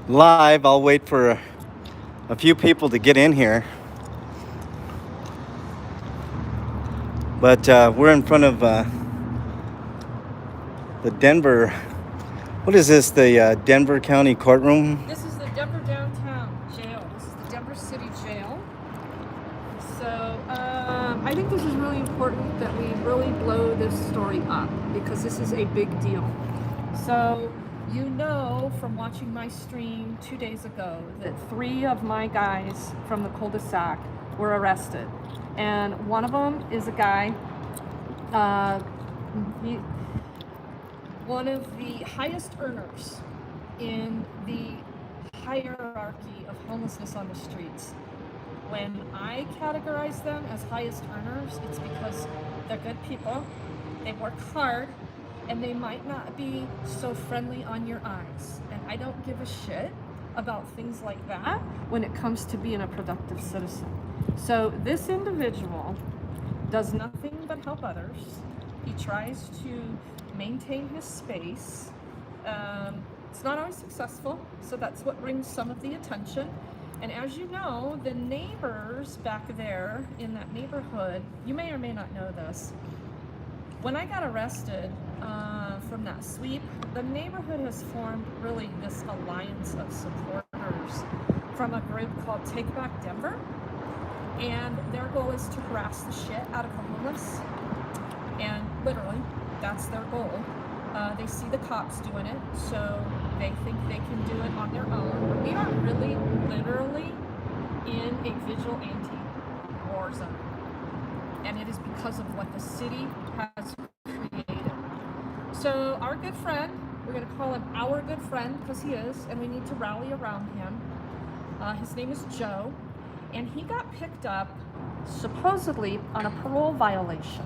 live. I'll wait for a few people to get in here. But we're in front of the Denver. What is this? The Denver County Courtroom? This is the Denver downtown jail. This is the Denver City Jail. So I think this is really important that we really blow this story up because this is a big deal. So you know from watching my stream 2 days ago that 3 of my guys from the cul-de-sac were arrested. And one of them is a guy, one of the highest earners in the hierarchy of homelessness on the streets. When I categorize them as highest earners, it's because they're good people, they work hard, and they might not be so friendly on your eyes. And I don't give a shit about things like that when it comes to being a productive citizen. So this individual does nothing but help others. He tries to maintain his space. It's not always successful, so that's what brings some of the attention. And as you know, the neighbors back there in that neighborhood, you may or may not know this, when I got arrested from that sweep, the neighborhood has formed really this alliance of supporters from a group called Take Back Denver. And their goal is to harass the shit out of the homeless. And literally, that's their goal. They see the cops doing it, so they think they can do it on their own. We are really, literally in a vigilante war zone. And it is because of what the city has created. So our good friend, we're going to call him our good friend because he is, and we need to rally around him. His name is Joe, and he got picked up supposedly on a parole violation.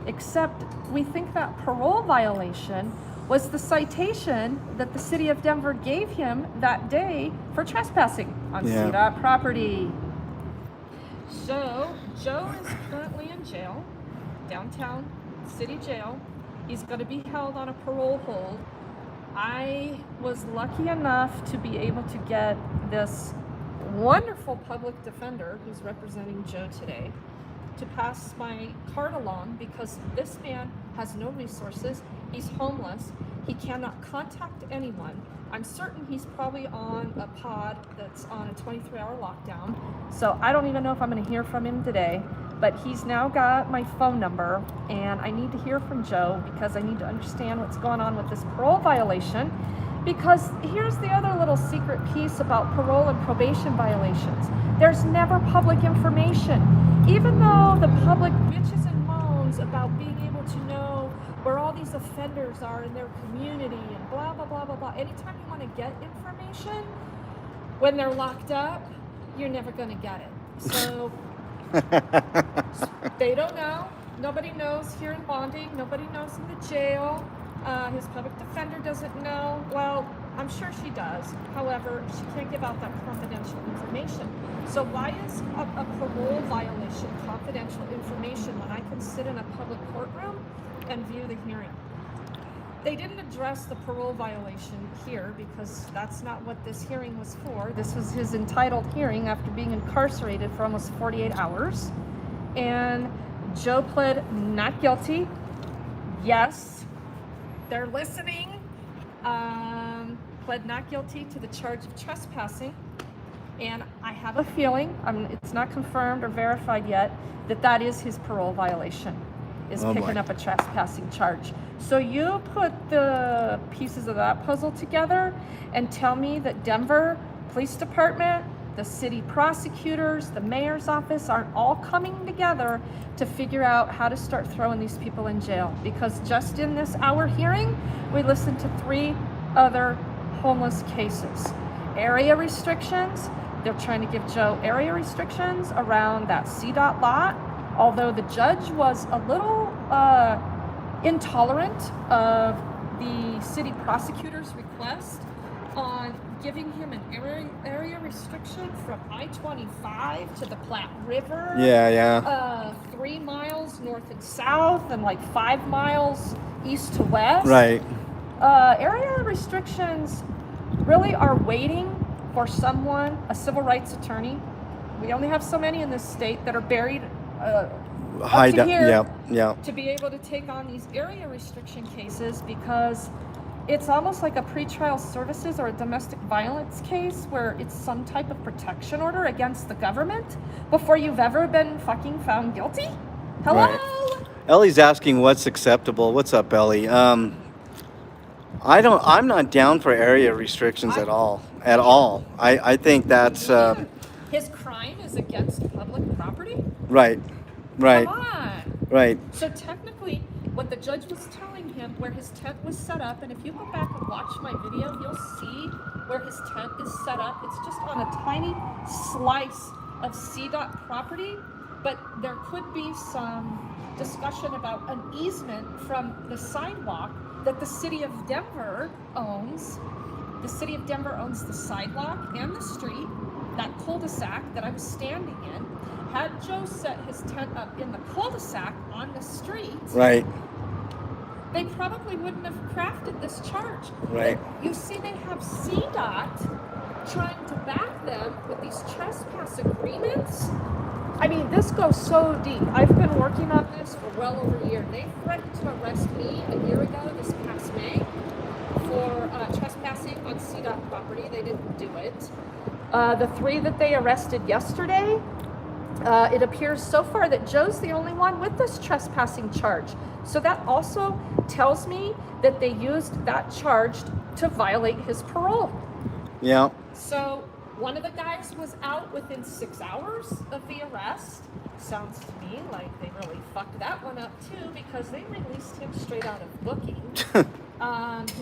Except we think that parole violation was the citation that the city of Denver gave him that day for trespassing on CDOT property. So Joe is currently in jail, downtown city jail. He's going to be held on a parole hold. I was lucky enough to be able to get this wonderful public defender who's representing Joe today to pass my card along because this man has no resources. He's homeless. He cannot contact anyone. I'm certain he's probably on a pod that's on a 23-hour lockdown. So I don't even know if I'm going to hear from him today, but he's now got my phone number and I need to hear from Joe because I need to understand what's going on with this parole violation. Because here's the other little secret piece about parole and probation violations. There's never public information. Even though the public bitches and moans about being able to know where all these offenders are in their community and blah, blah, blah, blah, blah. Anytime you want to get information, when they're locked up, you're never going to get it. So they don't know. Nobody knows here in bonding. Nobody knows in the jail. His public defender doesn't know. Well, I'm sure she does. However, she can't give out that confidential information. So why is a parole violation confidential information when I can sit in a public courtroom and view the hearing? They didn't address the parole violation here because that's not what this hearing was for. This was his entitled hearing after being incarcerated for almost 48 hours. And Joe pled not guilty. Yes. They're listening. Pled not guilty to the charge of trespassing. And I have a feeling, it's not confirmed or verified yet, that is his parole violation, is picking up a trespassing charge. So you put the pieces of that puzzle together and tell me that Denver Police Department, the city prosecutors, the mayor's office aren't all coming together to figure out how to start throwing these people in jail. Because just in this hour hearing, we listened to 3 other homeless cases. Area restrictions, they're trying to give Joe area restrictions around that CDOT lot, although the judge was a little intolerant of the city prosecutor's request on giving him an area restriction from I-25 to the Platte River. 3 miles north and south and like 5 miles east to west. Right. Area restrictions really are waiting for someone, a civil rights attorney. We only have so many in this state that are buried up to here to be able to take on these area restriction cases, because it's almost like a pretrial services or a domestic violence case where it's some type of protection order against the government before you've ever been fucking found guilty. Hello? Right. Ellie's asking what's acceptable. What's up, Ellie? I'm not down for area restrictions at all. At all. I think that's his crime is against public property? right. Right. Come on. Right. So technically, what the judge was telling him, where his tent was set up, and if you go back and watch my video, you'll see where his tent is set up. It's just on a tiny slice of CDOT property, but there could be some discussion about an easement from the sidewalk that the city of Denver owns. The city of Denver owns the sidewalk and the street, that cul-de-sac that I was standing in. Had Joe set his tent up in the cul-de-sac on the street, right, they probably wouldn't have crafted this charge. Right. But you see, they have CDOT trying to back them with these trespass agreements. I mean, this goes so deep. I've been working on this for well over a year. They threatened to arrest me a year ago, this past May, for trespassing on CDOT property. They didn't do it. The 3 that they arrested yesterday, it appears so far that Joe's the only one with this trespassing charge. So that also tells me that they used that charge to violate his parole. Yeah. So one of the guys was out within 6 hours of the arrest. Sounds to me like they really fucked that one up too, because they released him straight out of booking.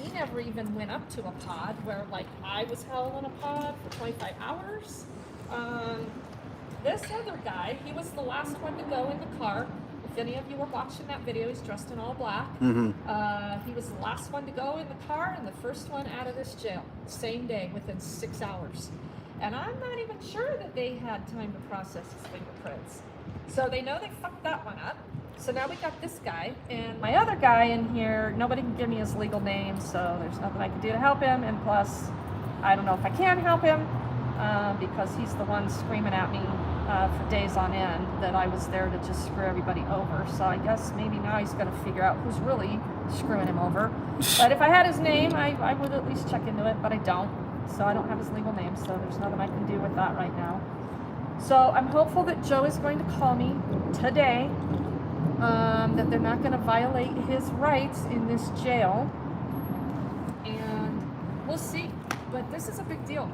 He never even went up to a pod where, like, I was held in a pod for 25 hours. This other guy, he was the last one to go in the car. If any of you were watching that video, he's dressed in all black. He was the last one to go in the car and the first one out of this jail, same day, within 6 hours. And I'm not even sure that they had time to process his fingerprints. So they know they fucked that one up. So now we got this guy, and my other guy in here, nobody can give me his legal name, so there's nothing I can do to help him. And plus, I don't know if I can help him, because he's the one screaming at me for days on end that I was there to just screw everybody over. So I guess maybe now he's going to figure out who's really screwing him over. But if I had his name, I would at least check into it, but I don't. So I don't have his legal name, so there's nothing I can do with that right now. So I'm hopeful that Joe is going to call me today, that they're not going to violate his rights in this jail, and we'll see. But this is a big deal.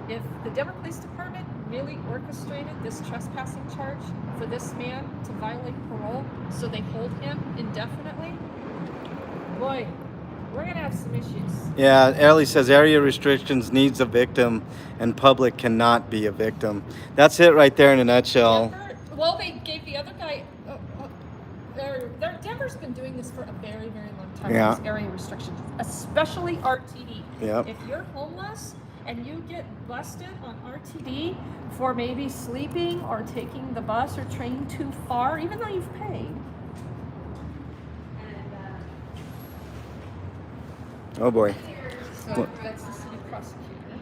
If the Denver Police Department really orchestrated this trespassing charge for this man to violate parole, so they hold him indefinitely, boy, we're going to have some issues. Yeah, Ellie says area restrictions needs a victim and public cannot be a victim. That's it right there in a nutshell. Well, they gave the other guy, Denver's been doing this for a very, very long time. Yeah. These area restrictions, especially RTD. Yep. If you're homeless and you get busted on RTD for maybe sleeping or taking the bus or train too far, even though you've paid. Oh boy. So that's the city prosecutor.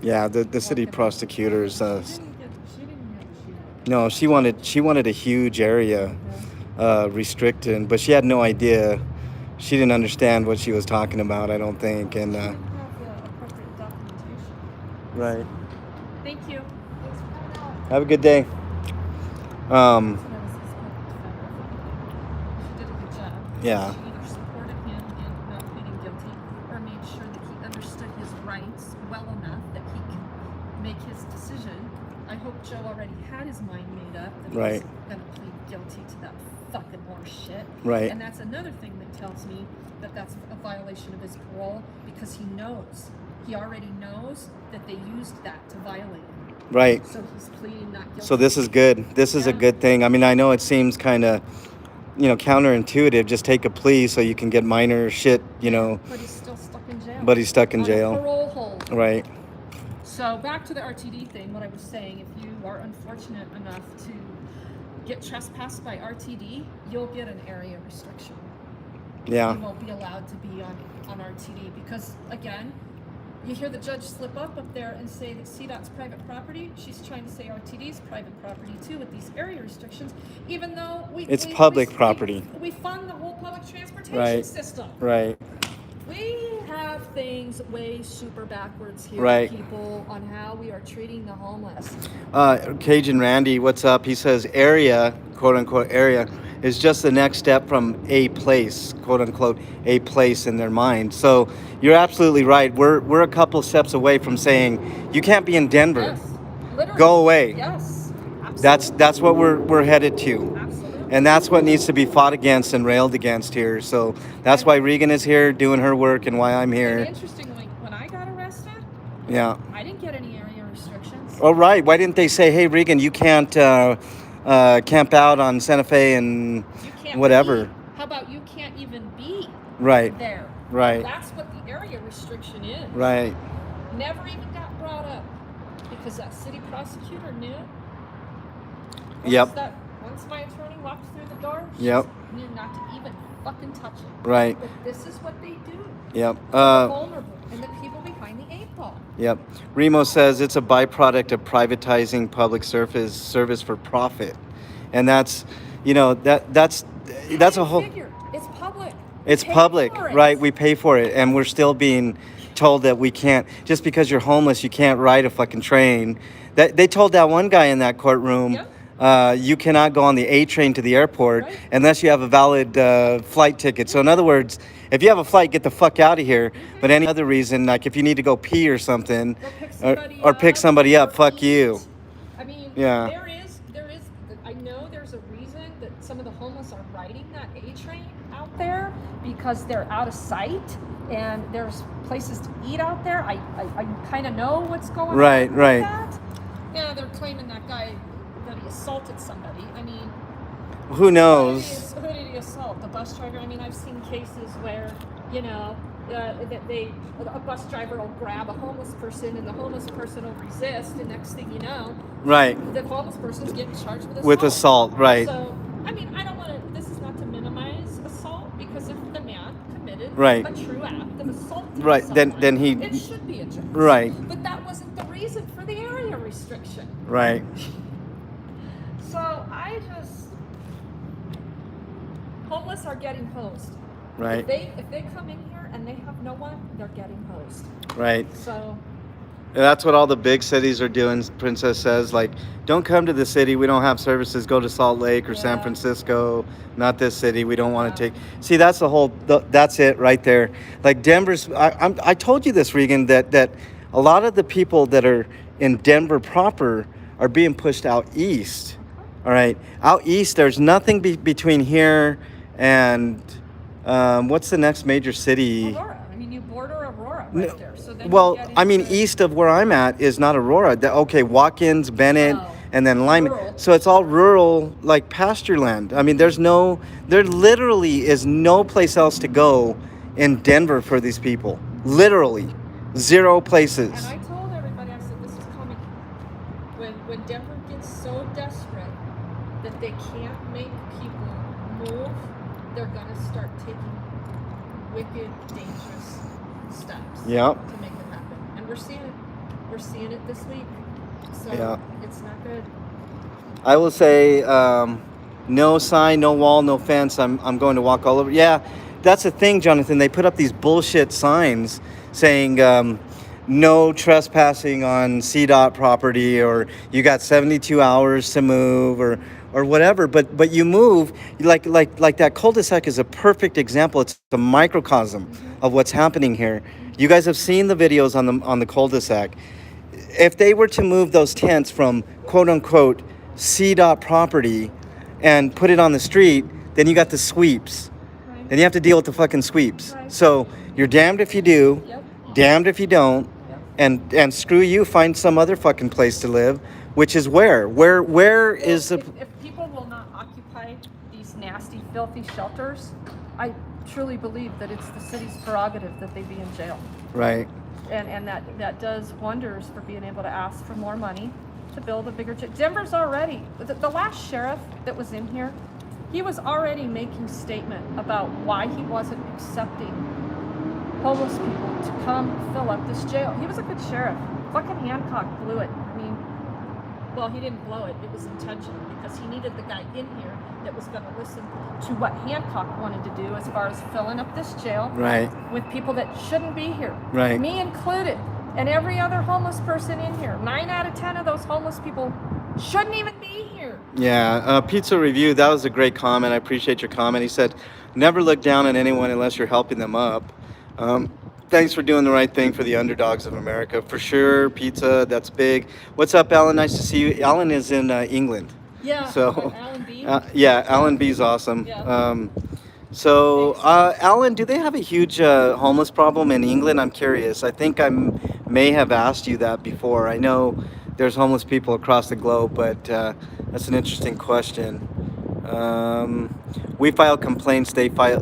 Yeah, the city prosecutors. She didn't get No, she wanted a huge area restricted, but she had no idea. She didn't understand what she was talking about, I don't think. And have the appropriate documentation. right. Thank you. Thanks for coming out. Have a good day. She did a good job. Yeah. She either supported him in not pleading guilty or made sure that he understood his rights well enough that he could make his decision. I hope Joe already had his mind made up that he was going to plead guilty to that fucking horse shit. Right. And that's another thing that tells me that that's a violation of his parole, because he knows. He already knows that they used that to violate him. Right. So he's pleading not guilty. So this is good. This is a good thing. I mean, I know it seems kind of, counterintuitive. Just take a plea so you can get minor shit, But he's still stuck in jail. But he's stuck in On jail. a parole hold. Right. So back to the RTD thing, what I was saying, if you are unfortunate enough to get trespassed by RTD, you'll get an area restriction. Yeah. you won't be allowed to be on RTD because, again, you hear the judge slip up there and say that CDOT's private property. She's trying to say RTD's private property too with these area restrictions, even though It's public property. We fund the whole public transportation Right. system. Right. We have things way super backwards here, Right. people, on how we are treating the homeless. Cajun Randy, what's up? He says area, quote unquote, area is just the next step from a place, quote unquote, a place in their mind. So you're absolutely right. We're a couple steps away from saying you can't be in Denver. Yes, literally. Go away. Yes, absolutely. That's what we're headed to. Absolutely. And that's what needs to be fought against and railed against here. So that's why Regan is here doing her work and why I'm here. And interestingly, when I got arrested, Yeah. I didn't get any area restrictions. Oh, right. Why didn't they say, hey, Regan, you can't camp out on Santa Fe and You can't whatever? be. How about you can't even be Right. there? Right. That's what the area restriction is. Right. Never even got brought up because that city prosecutor knew. Yep. Once my attorney walked through the door, she Yep. knew not to even fucking touch it. Right. But this is what they do. Yep. The vulnerable and the people behind the 8 ball. Yep. Remo says it's a byproduct of privatizing public service for profit, and that's, that's a whole. Figure. It's public. It's Pay public, for it. right? We pay for it, and we're still being told that we can't. Just because you're homeless, you can't ride a fucking train. That they told that one guy in that courtroom. Yep. You cannot go on the A train to the airport Right. unless you have a valid flight ticket. So in other words, if you have a flight, get the fuck out of here. But any other reason, like if you need to go pee or something, or pick somebody up, fuck eat. you. I mean, Yeah. there is. I know there's a reason that some of the homeless are riding that A train out there because they're out of sight and there's places to eat out there. I kind of know what's going on. Right, with right. That. Yeah, they're claiming that guy that he assaulted somebody. I mean, Who knows? who did he assault? The bus driver? I mean, I've seen cases where, that a bus driver will grab a homeless person and the homeless person will resist, and next thing you know, Right. the homeless person's getting charged with assault. With assault, right. So, I mean, I don't want to, this is not to minimize assault, because if the man committed Right. a true act of assaulting Right, then someone, he- it should be addressed. Right. But that wasn't the reason for the area restriction. Right. So homeless are getting hosed. Right. If they come in here and they have no one, they're getting hosed. Right. So And that's what all the big cities are doing. Princess says, like, don't come to the city. We don't have services. Go to Salt Lake or San Yeah. Francisco. Not this city. We don't want to Yeah. take. See, that's the whole. That's it right there. Like Denver's. I told you this, Regan. That a lot of the people that are in Denver proper are being pushed out east. All right, out east. There's nothing between here and what's the next major city? Aurora. I mean, you border Aurora right there. So then Well, you get I mean, into- east of where I'm at is not Aurora. Okay, Watkins, Bennett, Oh, and then Lyman. rural. So it's all rural, like pasture land. I mean, there literally is no place else to go in Denver for these people. Literally, zero places. And I told everybody, I said, this is coming. When Denver gets so desperate that they can't make people move, they're gonna start taking wicked, dangerous steps Yep. to make it happen. And we're seeing it. We're seeing it this week. So Yeah. it's not good. I will say, no sign, no wall, no fence. I'm going to walk all over. Yeah, that's the thing, Jonathan. They put up these bullshit signs saying no trespassing on CDOT property, or you got 72 hours to move, or whatever. But you move like that cul-de-sac is a perfect example. It's a microcosm of what's happening here. You guys have seen the videos on the cul-de-sac. If they were to move those tents from quote unquote CDOT property and put it on the street, then you got the sweeps. Right. Then you have to deal with the fucking sweeps. Right. So you're damned if you do, Yep. damned if you don't, Yep. and screw you, find some other fucking place to live, which is where is the If people will not occupy these nasty, filthy shelters, I truly believe that it's the city's prerogative that they be in jail. right, And that does wonders for being able to ask for more money to build a bigger jail. Denver's already, the last sheriff that was in here he was already making statement about why he wasn't accepting homeless people to come fill up this jail. He was a good sheriff. Fucking Hancock blew it. I mean, well, he didn't blow it. It was intentional because he needed the guy in here that was going to listen to what Hancock wanted to do as far as filling up this jail Right. with people that shouldn't be here. Right. Me included. And every other homeless person in here. 9 out of 10 of those homeless people shouldn't even be here. Yeah, Pizza Review, that was a great comment. I appreciate your comment. He said, never look down on anyone unless you're helping them up. Thanks for doing the right thing for the underdogs of America. For sure, Pizza, that's big. What's up, Alan? Nice to see you. Alan is in England. Yeah, So, Alan B. Yeah, Alan B's awesome. Yeah. Alan, do they have a huge homeless problem in England? I'm curious. I think I may have asked you that before. I know there's homeless people across the globe, but that's an interesting question. We file complaints. They file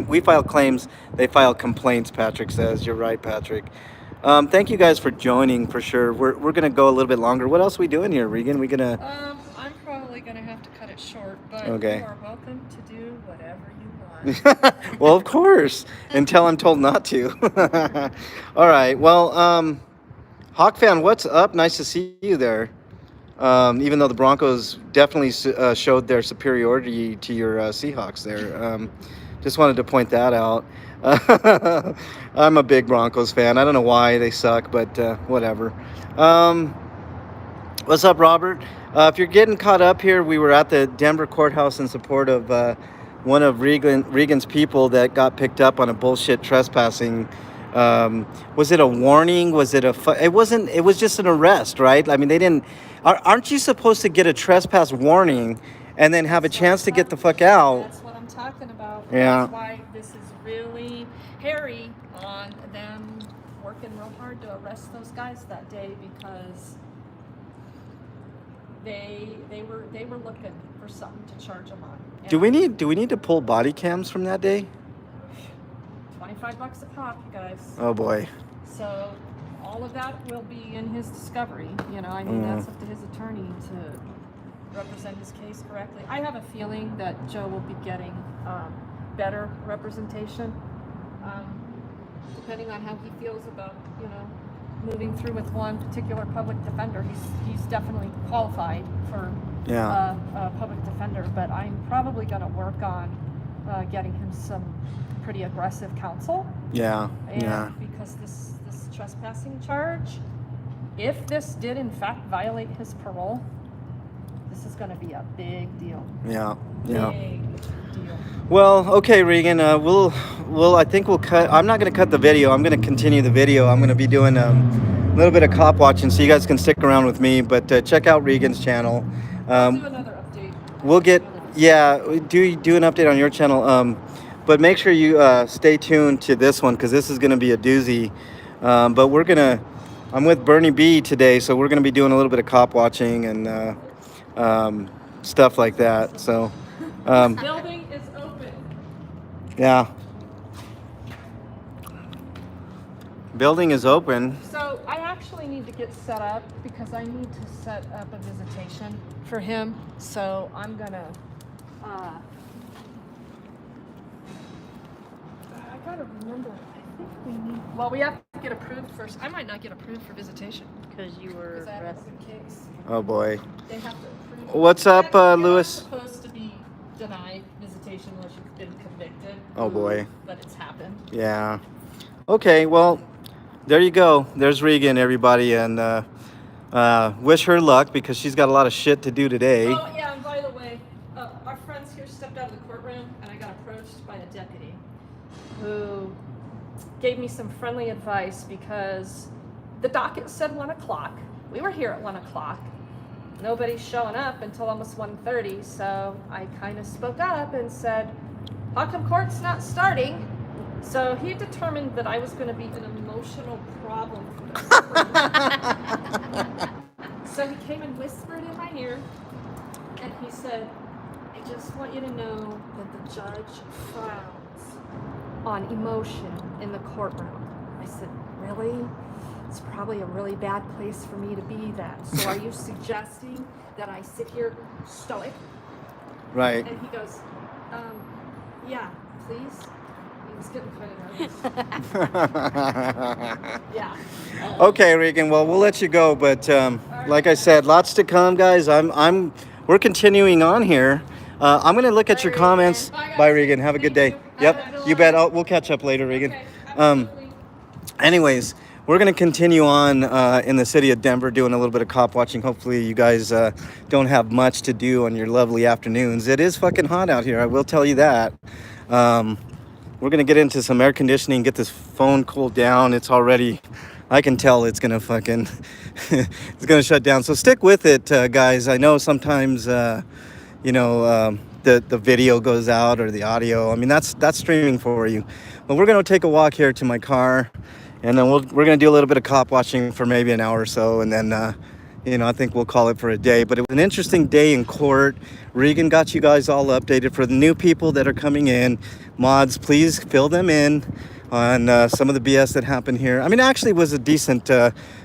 We file claims. They file complaints. Patrick says. You're right, Patrick. Thank you guys for joining. For sure, we're gonna go a little bit longer. What else are we doing here, Regan? We gonna. I'm probably gonna have to cut it short, but Okay. you are welcome to do whatever you want. Well, of course, until I'm told not to. All right. Well, Hawk fan, what's up? Nice to see you there. Even though the Broncos definitely showed their superiority to your Seahawks there. Just wanted to point that out. I'm a big Broncos fan. I don't know why they suck, but whatever. What's up, Robert? If you're getting caught up here, we were at the Denver courthouse in support of one of Regan's people that got picked up on a bullshit trespassing. Was it a warning? Was it it wasn't. It was just an arrest, right? I mean, they didn't. Aren't you supposed to get a trespass warning and then have a chance to get the fuck out? That's what I'm talking about. Yeah. That's why this is really hairy on them working real hard to arrest those guys that day because they were looking for something to charge them on. And Do we need to pull body cams from that day? $25 a pop, you guys. Oh boy. So all of that will be in his discovery. You know, I mean, that's up to his attorney to represent his case correctly. I have a feeling that Joe will be getting better representation, depending on how he feels about, you know, moving through with one particular public defender. He's definitely qualified for a public defender, but I'm probably going to work on getting him some pretty aggressive counsel. Yeah. And Yeah. because this trespassing charge, if this did in fact violate his parole, this is going to be a big deal. Yeah. Yeah. Big deal. Well, okay, Regan. I think we'll cut. I'm not going to cut the video. I'm going to continue the video. I'm going to be doing a little bit of cop watching, so you guys can stick around with me. But check out Regan's channel. Do another update. We'll get. Yeah, do an update on your channel. But make sure you stay tuned to this one because this is going to be a doozy. But I'm with Bernie B today, so we're going to be doing a little bit of cop watching and stuff like that. So. Building is open. Yeah. Building is open. So I actually need to get set up because I need to set up a visitation for him. So I'm gonna. I gotta remember. I think we need. Well, we have to get approved first. I might not get approved for visitation Because you were because I have an arrested. open case. Oh boy. They have to approve. What's up, You're not Lewis? supposed to be denied visitation unless you've been convicted. Oh boy. But it's happened. Yeah. Okay. Well, there you go. There's Regan, everybody, and wish her luck because she's got a lot of shit to do today. Oh yeah, and by the way, our friends here stepped out of the courtroom, and I got approached by a deputy who gave me some friendly advice because the docket said 1 o'clock. We were here at 1 o'clock. Nobody's showing up until almost 1:30, so I kind of spoke up and said, "How come court's not starting?" So he determined that I was going to be an emotional problem for the courtroom. So he came and whispered in my ear, and he said, "I just want you to know that the judge frowns on emotion in the courtroom." I said, "Really? It's probably a really bad place for me to be that. So are you suggesting that I sit here stoic Right. And he goes, yeah, please. He was getting kind of nervous. Yeah. Okay, Regan. Well, we'll let you go, but like I said, lots to come, guys. We're continuing on here. I'm gonna look at your comments. Bye, Regan. Have a good day. Yep, you bet. We'll catch up later, Regan. Anyways, we're going to continue on in the city of Denver doing a little bit of cop watching. Hopefully you guys don't have much to do on your lovely afternoons. It is fucking hot out here, I will tell you that. We're going to get into some air conditioning, get this phone cooled down. It's already, I can tell it's going to fucking, it's going to shut down. So stick with it, guys. I know sometimes, you know, the video goes out or the audio. I mean, that's streaming for you. But we're going to take a walk here to my car. And then we're going to do a little bit of cop watching for maybe an hour or so. And then, you know, I think we'll call it for a day. But it was an interesting day in court. Regan got you guys all updated. For the new people that are coming in, mods, please fill them in on some of the BS that happened here. I mean, actually, it was a decent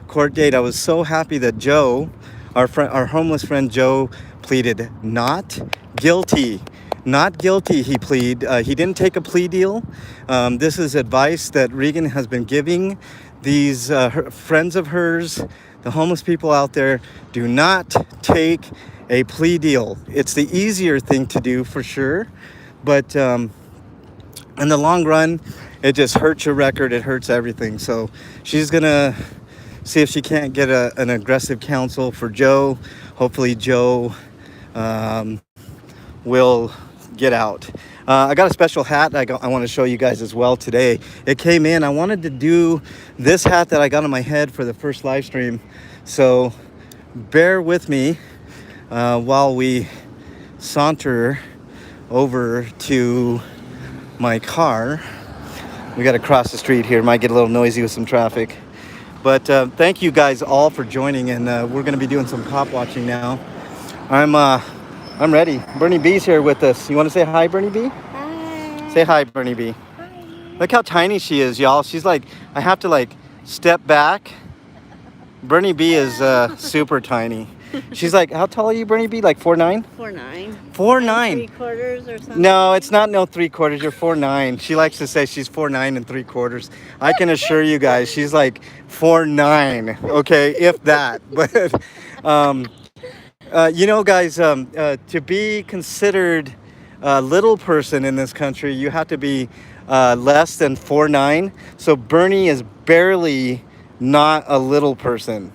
court date. I was so happy that Joe, our homeless friend Joe, pleaded not guilty. Not guilty, he pleaded. He didn't take a plea deal. This is advice that Regan has been giving these friends of hers, the homeless people out there. Do not take a plea deal. It's the easier thing to do for sure. But in the long run, it just hurts your record. It hurts everything. So she's going to see if she can't get an aggressive counsel for Joe. Hopefully Joe will get out. I got a special hat I want to show you guys as well today. It came in. I wanted to do this hat that I got on my head for the first live stream. So bear with me while we saunter over to my car. We got to cross the street here. Might get a little noisy with some traffic. But thank you guys all for joining, and we're going to be doing some cop watching now. I'm ready. Bernie B's here with us. You want to say hi, Bernie B? Hi. Say hi, Bernie B. Hi. Look how tiny she is, y'all. She's like, I have to like step back. Bernie B is super tiny. She's like, how tall are you, Bernie B? Like 4'9"? 4'9". 4'9". 3/4 or something. No, it's not no 3/4. You're 4'9". She likes to say she's 4'9" and 3/4. I can assure you guys, she's like 4'9". Okay, if that. But you know, guys, to be considered a little person in this country, you have to be less than 4'9". So Bernie is barely not a little person.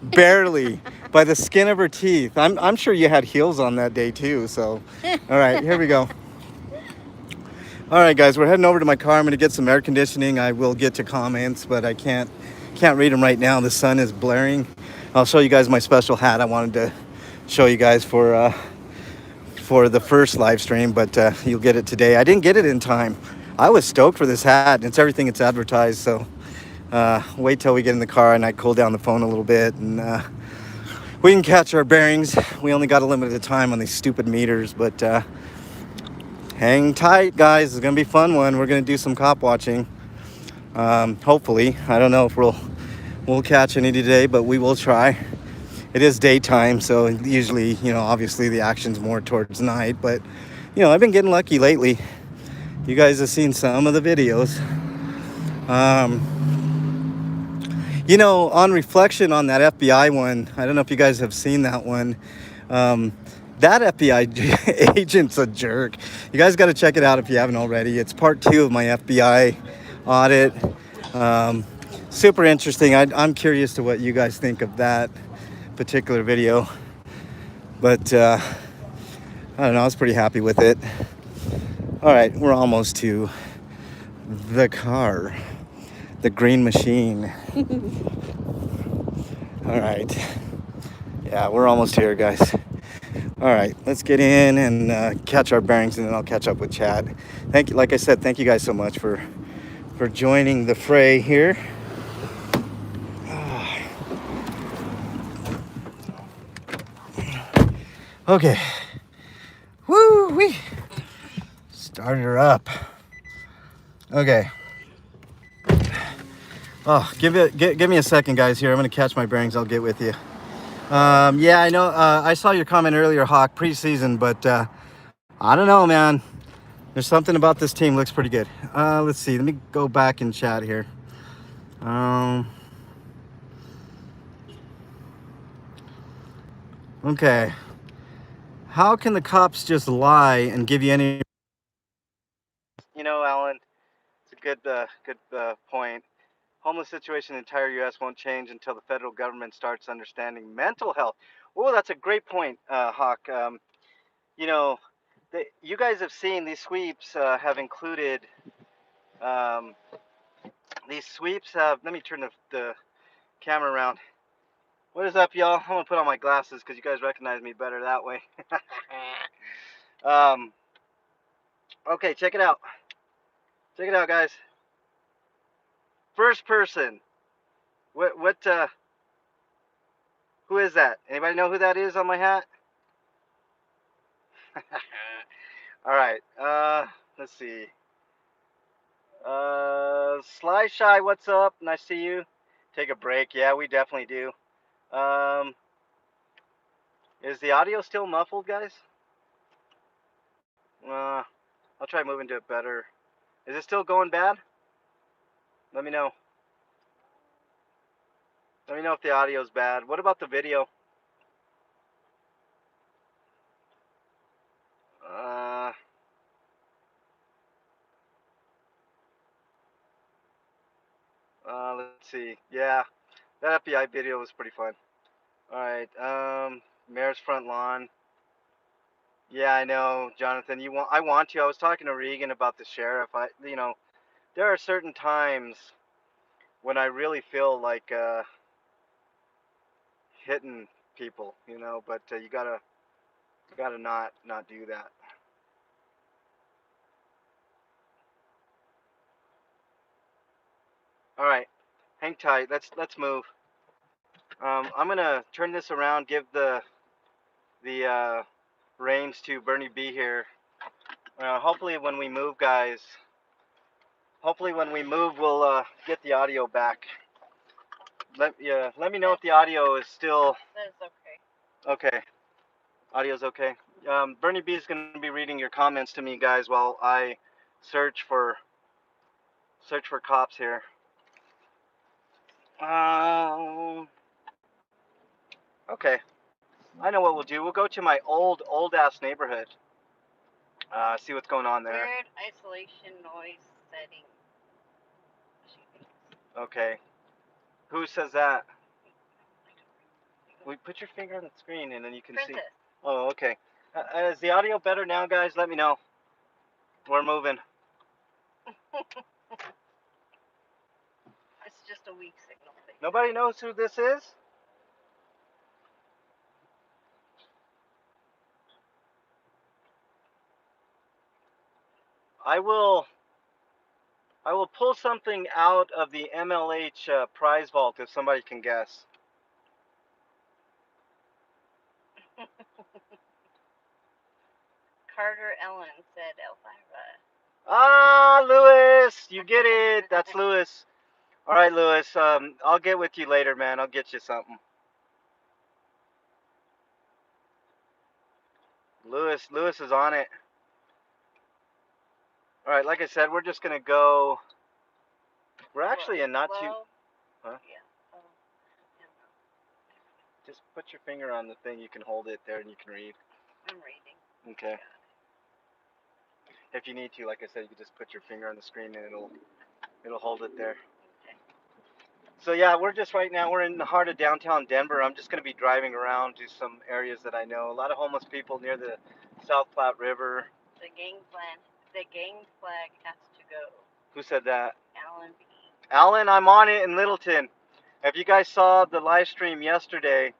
Barely. By the skin of her teeth. I'm sure you had heels on that day too. So, all right, here we go. All right, guys, we're heading over to my car. I'm going to get some air conditioning. I will get to comments, but I can't read them right now. The sun is blaring. I'll show you guys my special hat I wanted to show you guys for the first live stream, but you'll get it today. I didn't get it in time. I was stoked for this hat. It's everything it's advertised. So wait till we get in the car and I cool down the phone a little bit and we can catch our bearings. We only got a limited time on these stupid meters, but hang tight, guys. It's gonna be a fun one. We're gonna do some cop watching. Hopefully, I don't know if we'll catch any today, but we will try. It is daytime, so usually, you know, obviously the action's more towards night, but you know, I've been getting lucky lately. You guys have seen some of the videos. You know, on reflection on that FBI one, I don't know if you guys have seen that one. That FBI agent's a jerk. You guys got to check it out if you haven't already. It's part 2 of my FBI audit. Super interesting. I'm curious to what you guys think of that particular video. But I don't know, I was pretty happy with it. All right, we're almost to the car. The green machine. All right. Yeah, we're almost here, guys. All right, let's get in and catch our bearings, and then I'll catch up with Chad. Thank you. Like I said, thank you guys so much for joining the fray here. Okay. Woo wee. Start her up. Okay. Oh, give me a second, guys. Here, I'm gonna catch my bearings. I'll get with you. Yeah, I know. I saw your comment earlier, Hawk, preseason, but I don't know, man. There's something about this team looks pretty good. Let's see. Let me go back and chat here. Um, okay. How can the cops just lie and give you any? You know, Alan, it's a good point. Homeless situation in the entire U.S. won't change until the federal government starts understanding mental health. Oh, that's a great point, Hawk. You know, you guys have seen these sweeps have included. Um, these sweeps have. Let me turn the camera around. What is up, y'all? I'm gonna put on my glasses because you guys recognize me better that way. um, okay, check it out. Check it out, guys. First person. What? Who is that? Anybody know who that is on my hat? All right. Let's see. Sly Shy, what's up? Nice to see you. Take a break. Yeah, we definitely do. Um, is the audio still muffled, guys? Uh, I'll try moving to it better. Is it still going bad? Let me know. Let me know if the audio's bad. What about the video? Uh, let's see. Yeah, that FBI video was pretty fun. All right. Mayor's front lawn. Yeah, I know, Jonathan. You want? I want to. I was talking to Regan about the sheriff. There are certain times when I really feel like hitting people, but you gotta not do that. All right, hang tight. Let's move. I'm gonna turn this around. Give the reins to Bernie B here. Hopefully, when we move, guys. Hopefully, when we move, we'll get the audio back. Let me know if the audio is still. That's okay. Okay. Audio's okay. Bernie B is gonna be reading your comments to me, guys, while I search for cops here. Um. Okay. I know what we'll do. We'll go to my old ass neighborhood. See what's going on there. Weird isolation noise setting. Okay. Who says that? We put your finger on the screen and then you can see. Princess. Oh, okay. Is the audio better now, guys? Let me know. We're moving. It's just a weak signal thing. Nobody knows who this is? I will pull something out of the MLH prize vault if somebody can guess. Carter Ellen said Elvira. Ah, Lewis, you get it. That's Lewis. All right, Lewis. I'll get with you later, man. I'll get you something. Lewis is on it. All right, like I said, we're just gonna go. We're actually in not too. Huh? Yeah. Just put your finger on the thing. You can hold it there, and you can read. I'm reading. Okay. If you need to, like I said, you can just put your finger on the screen, and it'll hold it there. Okay. So yeah, we're just right now. We're in the heart of downtown Denver. I'm just gonna be driving around to some areas that I know. A lot of homeless people near the South Platte River. The gang flag has to go. Who said that? Alan B. Alan, I'm on it in Littleton. If you guys saw the live stream yesterday,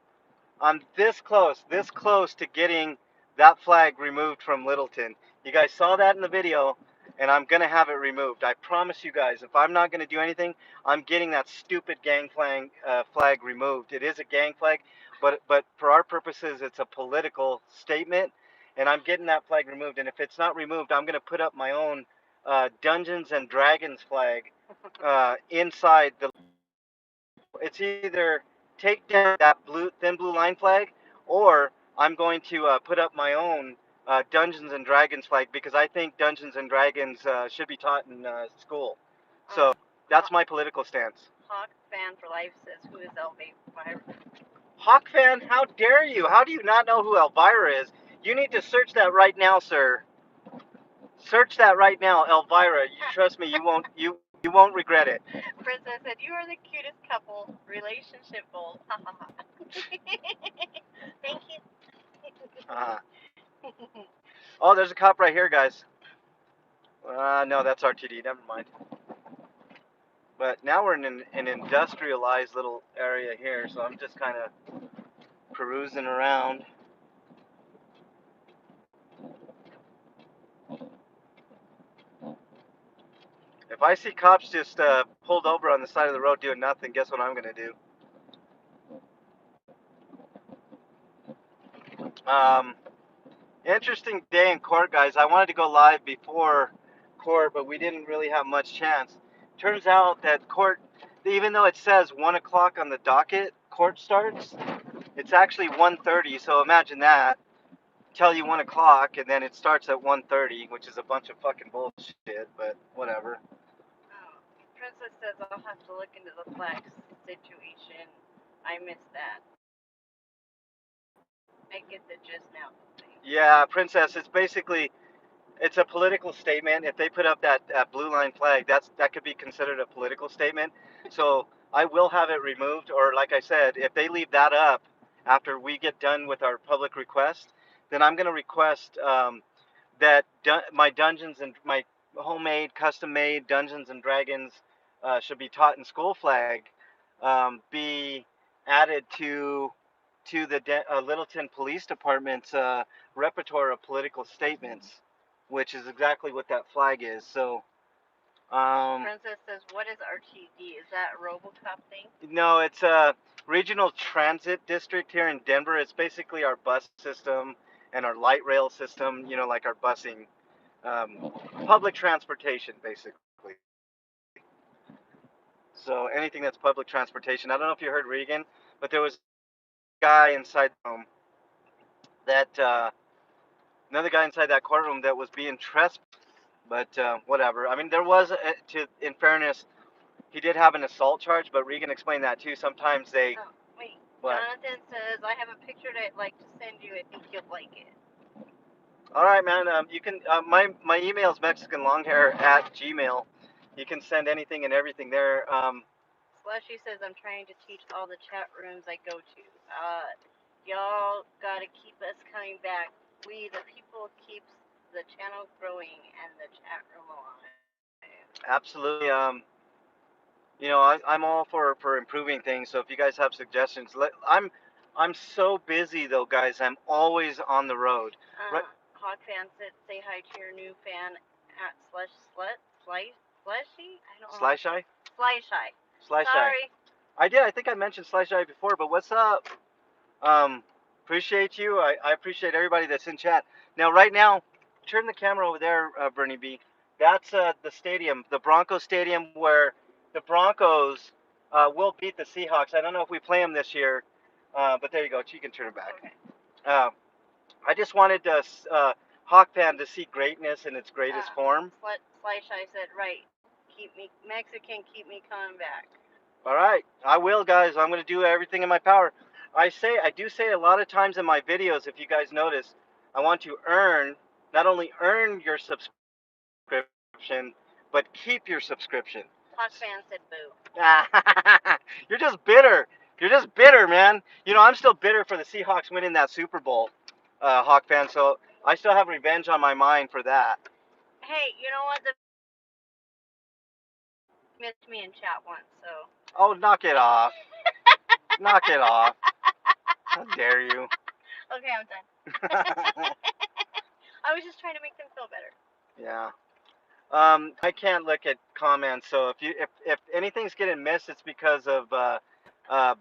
I'm this close to getting that flag removed from Littleton. You guys saw that in the video, and I'm gonna have it removed. I promise you guys. If I'm not gonna do anything, I'm getting that stupid gang flag removed. It is a gang flag, but for our purposes, it's a political statement, and I'm getting that flag removed. And if it's not removed, I'm gonna put up my own Dungeons and Dragons flag inside the. It's either take down that thin blue line flag, or I'm going to put up my own Dungeons and Dragons flag because I think Dungeons and Dragons should be taught in school. So that's my political stance. Hawk fan for life says, "Who is Elvira?" Hawk fan, how dare you? How do you not know who Elvira is? You need to search that right now, sir. Search that right now, Elvira. You trust me, you won't regret it. Princess said, "You are the cutest couple. Relationship goals." Thank you. Uh-huh. Oh, there's a cop right here, guys. No, that's RTD. Never mind. But now we're in an industrialized little area here, so I'm just kind of perusing around. If I see cops just pulled over on the side of the road doing nothing, guess what I'm gonna do? Um, Interesting day in court, guys. I wanted to go live before court, but we didn't really have much chance. Turns out that court, even though it says 1 o'clock on the docket, court starts, it's actually 1:30. So imagine that. Tell you 1 o'clock, and then it starts at 1:30, which is a bunch of fucking bullshit, but whatever. Oh, Princess says, "I'll have to look into the flags situation. I missed that. I get the gist now." Yeah, Princess, it's a political statement. If they put up that blue line flag, that could be considered a political statement. So I will have it removed, or like I said, if they leave that up after we get done with our public request, then I'm going to request that my dungeons and my homemade, custom-made Dungeons and Dragons should be taught in school flag be added to the Littleton Police Department's repertoire of political statements, which is exactly what that flag is. So, Princess says, "What is RTD? Is that a RoboCop thing?" no, it's a regional transit district here in Denver. It's basically our bus system and our light rail system. You know, like our busing, public transportation, basically. So anything that's public transportation. I don't know if you heard Regan, but there was a guy inside the room that another guy inside that courtroom that was being trespassed. But whatever. I mean, there was in fairness, he did have an assault charge, but Regan explained that too. Sometimes they. Oh, wait. What? Jonathan says, "I have a picture that I'd like to send you. I think you'll like it." All right, man. You can. My email is mexicanlonghair@gmail. You can send anything and everything there. Slushy says, "I'm trying to teach all the chat rooms I go to. Y'all gotta keep us coming back. We, the people, keeps the channel growing and the chat room alive." Absolutely. I'm all for improving things. So if you guys have suggestions, I'm so busy though, guys. I'm always on the road. Right. Hawk fan said, "Say hi to your new fan at Slushy. I don't know. Sly Shy. Sly Shy. Sly Shy. Sorry. I did. I think I mentioned Sly Shy before, but what's up? Appreciate you. I appreciate everybody that's in chat. Now, right now, turn the camera over there, Bernie B. That's the stadium, the Broncos Stadium, where the Broncos will beat the Seahawks. I don't know if we play them this year, but there you go. You can turn it back. Okay. I just wanted Hawk fan to see greatness in its greatest form. Sly Shy said, "Right. Keep me Mexican. Keep me coming back." All right, I will, guys. I'm going to do everything in my power. I do say a lot of times in my videos, if you guys notice, I want to not only earn your subscription, but keep your subscription. Hawk fan said, "Boo." You're just bitter. You're just bitter, man. You know, I'm still bitter for the Seahawks winning that Super Bowl, Hawk fan. So I still have revenge on my mind for that. Hey, you know what? The missed me in chat once, so. Oh, knock it off. Knock it off. How dare you? Okay, I'm done. I was just trying to make them feel better. Yeah. I can't look at comments, so if anything's getting missed, it's because of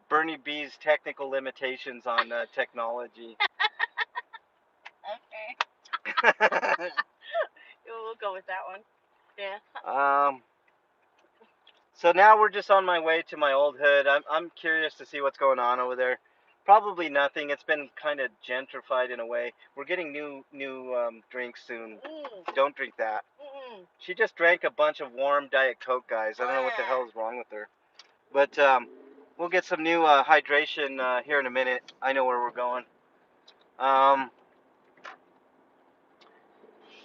Bernie B's technical limitations on technology. Okay. We'll go with that one. Yeah. So now we're just on my way to my old hood. I'm curious to see what's going on over there. Probably nothing. It's been kind of gentrified in a way. We're getting new drinks soon. Don't drink that. She just drank a bunch of warm Diet Coke, guys. I don't know what the hell is wrong with her. But we'll get some new hydration here in a minute. I know where we're going. Um,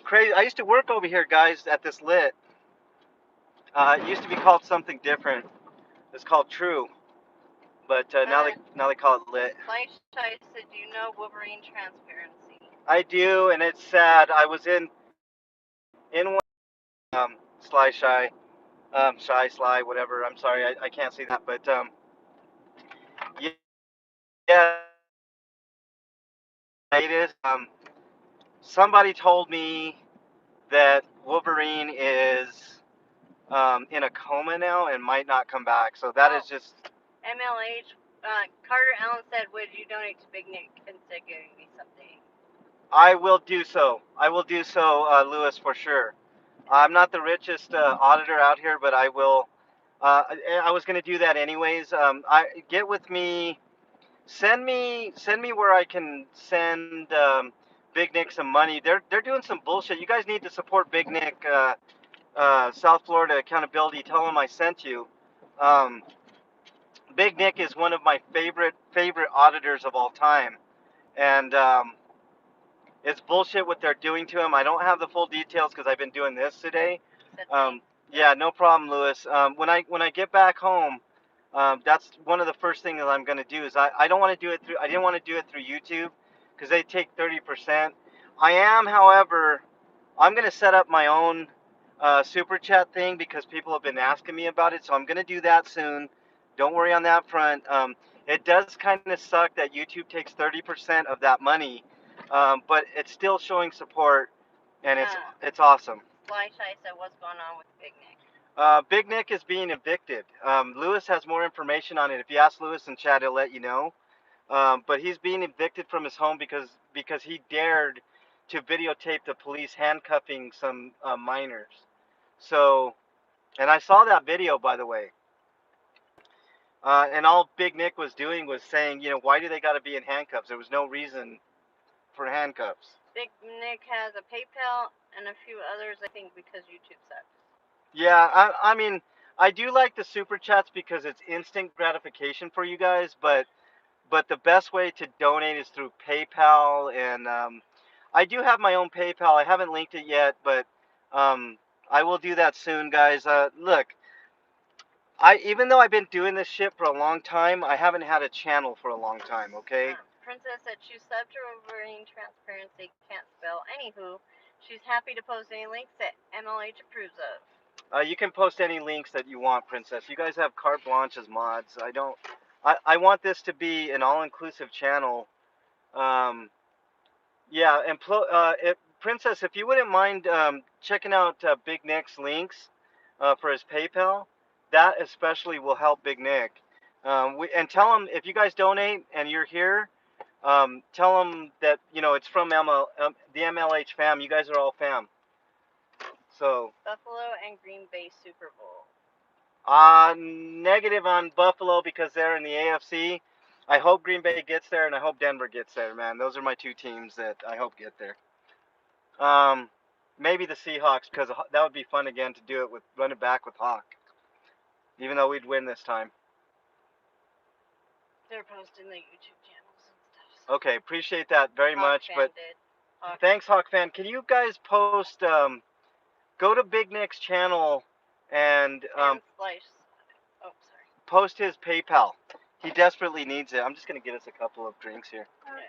crazy. I used to work over here, guys, at this lit. It used to be called something different. It's called True, but now they call it lit. Like I said, you know Wolverine transparency. I do, and it's sad. I was in one Sly Shy, Sly, whatever. I'm sorry, I can't see that, but yeah, it is. Somebody told me that Wolverine is in a coma now and might not come back. So that is just. MLH. Carter Allen said, "Would you donate to Big Nick instead of giving me something?" I will do so. I will do so, Lewis, for sure. I'm not the richest auditor out here, but I will. I was going to do that anyways. I get with me. Send me where I can send Big Nick some money. They're doing some bullshit. You guys need to support Big Nick, South Florida Accountability. Tell him I sent you. Um, Big Nick is one of my favorite auditors of all time, and it's bullshit what they're doing to him. I don't have the full details because I've been doing this today. Yeah, no problem, Lewis. When I get back home, that's one of the first things that I'm gonna do. Is I don't want to do it through. I didn't want to do it through YouTube because they take 30%. I am, however, I'm gonna set up my own super chat thing because people have been asking me about it. So I'm gonna do that soon. Don't worry on that front. It does kind of suck that YouTube takes 30% of that money, but it's still showing support, and it's awesome. Like I said, what's going on with Big Nick? Big Nick is being evicted. Lewis has more information on it. If you ask Lewis in chat, he'll let you know. But he's being evicted from his home because he dared to videotape the police handcuffing some minors. So, and I saw that video, by the way. And all Big Nick was doing was saying, why do they got to be in handcuffs? There was no reason for handcuffs. Big Nick has a PayPal and a few others, I think, because YouTube sucks. Yeah, I mean, I do like the super chats because it's instant gratification for you guys, but the best way to donate is through PayPal, and I do have my own PayPal. I haven't linked it yet, but I will do that soon, guys. Look, even though I've been doing this shit for a long time, I haven't had a channel for a long time. Okay. Princess said she subbed her Wolverine transparency, can't spell. Anywho, she's happy to post any links that MLH approves of. You can post any links that you want, Princess. You guys have carte blanche as mods. I don't. I want this to be an all-inclusive channel. Yeah, and Princess, if you wouldn't mind checking out Big Nick's links for his PayPal, that especially will help Big Nick. And tell him if you guys donate and you're here, tell him that it's from the MLH fam. You guys are all fam. So. Buffalo and Green Bay Super Bowl. Negative on Buffalo because they're in the AFC. I hope Green Bay gets there, and I hope Denver gets there, man. Those are my two teams that I hope get there. Maybe the Seahawks, because that would be fun again to do it with run it back with Hawk. Even though we'd win this time. They're posting the YouTube channels and stuff. Okay, appreciate that very much. But thanks, Hawk fan. Can you guys post? Go to Big Nick's channel and post his PayPal. He desperately needs it. I'm just gonna get us a couple of drinks here. Okay.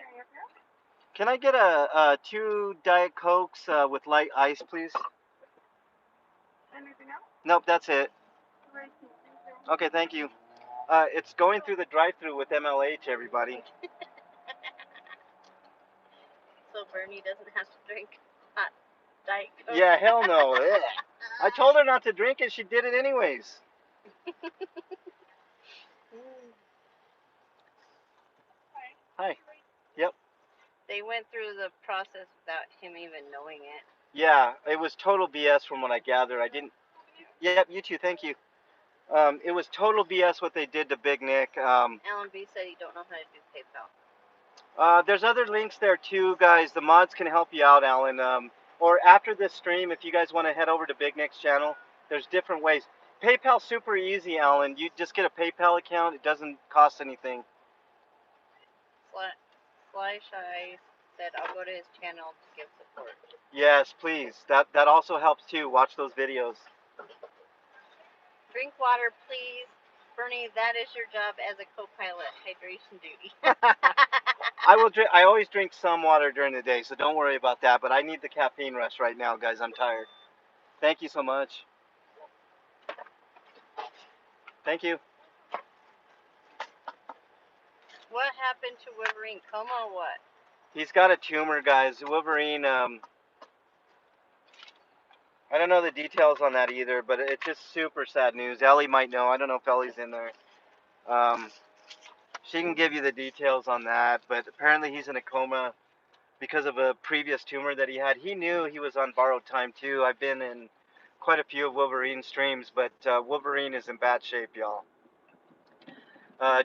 Can I get a 2 Diet Cokes with light ice, please? Anything else? Nope, that's it. Okay, thank you. It's going through the drive-through with MLH, everybody. So Bernie doesn't have to drink hot Diet Coke. Yeah, hell no. I told her not to drink it. She did it anyways. Hi. Yep. They went through the process without him even knowing it. Yeah, it was total BS from what I gathered. I didn't. Yep, you too. Thank you. It was total BS what they did to Big Nick. Alan B said you don't know how to do PayPal. There's other links there too, guys. The mods can help you out, Alan. Or after this stream, if you guys want to head over to Big Nick's channel, there's different ways. PayPal's super easy, Alan. You just get a PayPal account. It doesn't cost anything. Sly Shy said I'll go to his channel to give support. Yes, please. That also helps too. Watch those videos. Drink water, please. Bernie, that is your job as a co-pilot. Hydration duty. I will drink. I always drink some water during the day, so don't worry about that. But I need the caffeine rush right now, guys. I'm tired. Thank you so much. Thank you. What happened to Wolverine? Coma or what? He's got a tumor, guys. Wolverine. I don't know the details on that either, but it's just super sad news. Ellie might know. I don't know if Ellie's in there. She can give you the details on that, but apparently he's in a coma because of a previous tumor that he had. He knew he was on borrowed time too. I've been in quite a few of Wolverine streams, but Wolverine is in bad shape, y'all.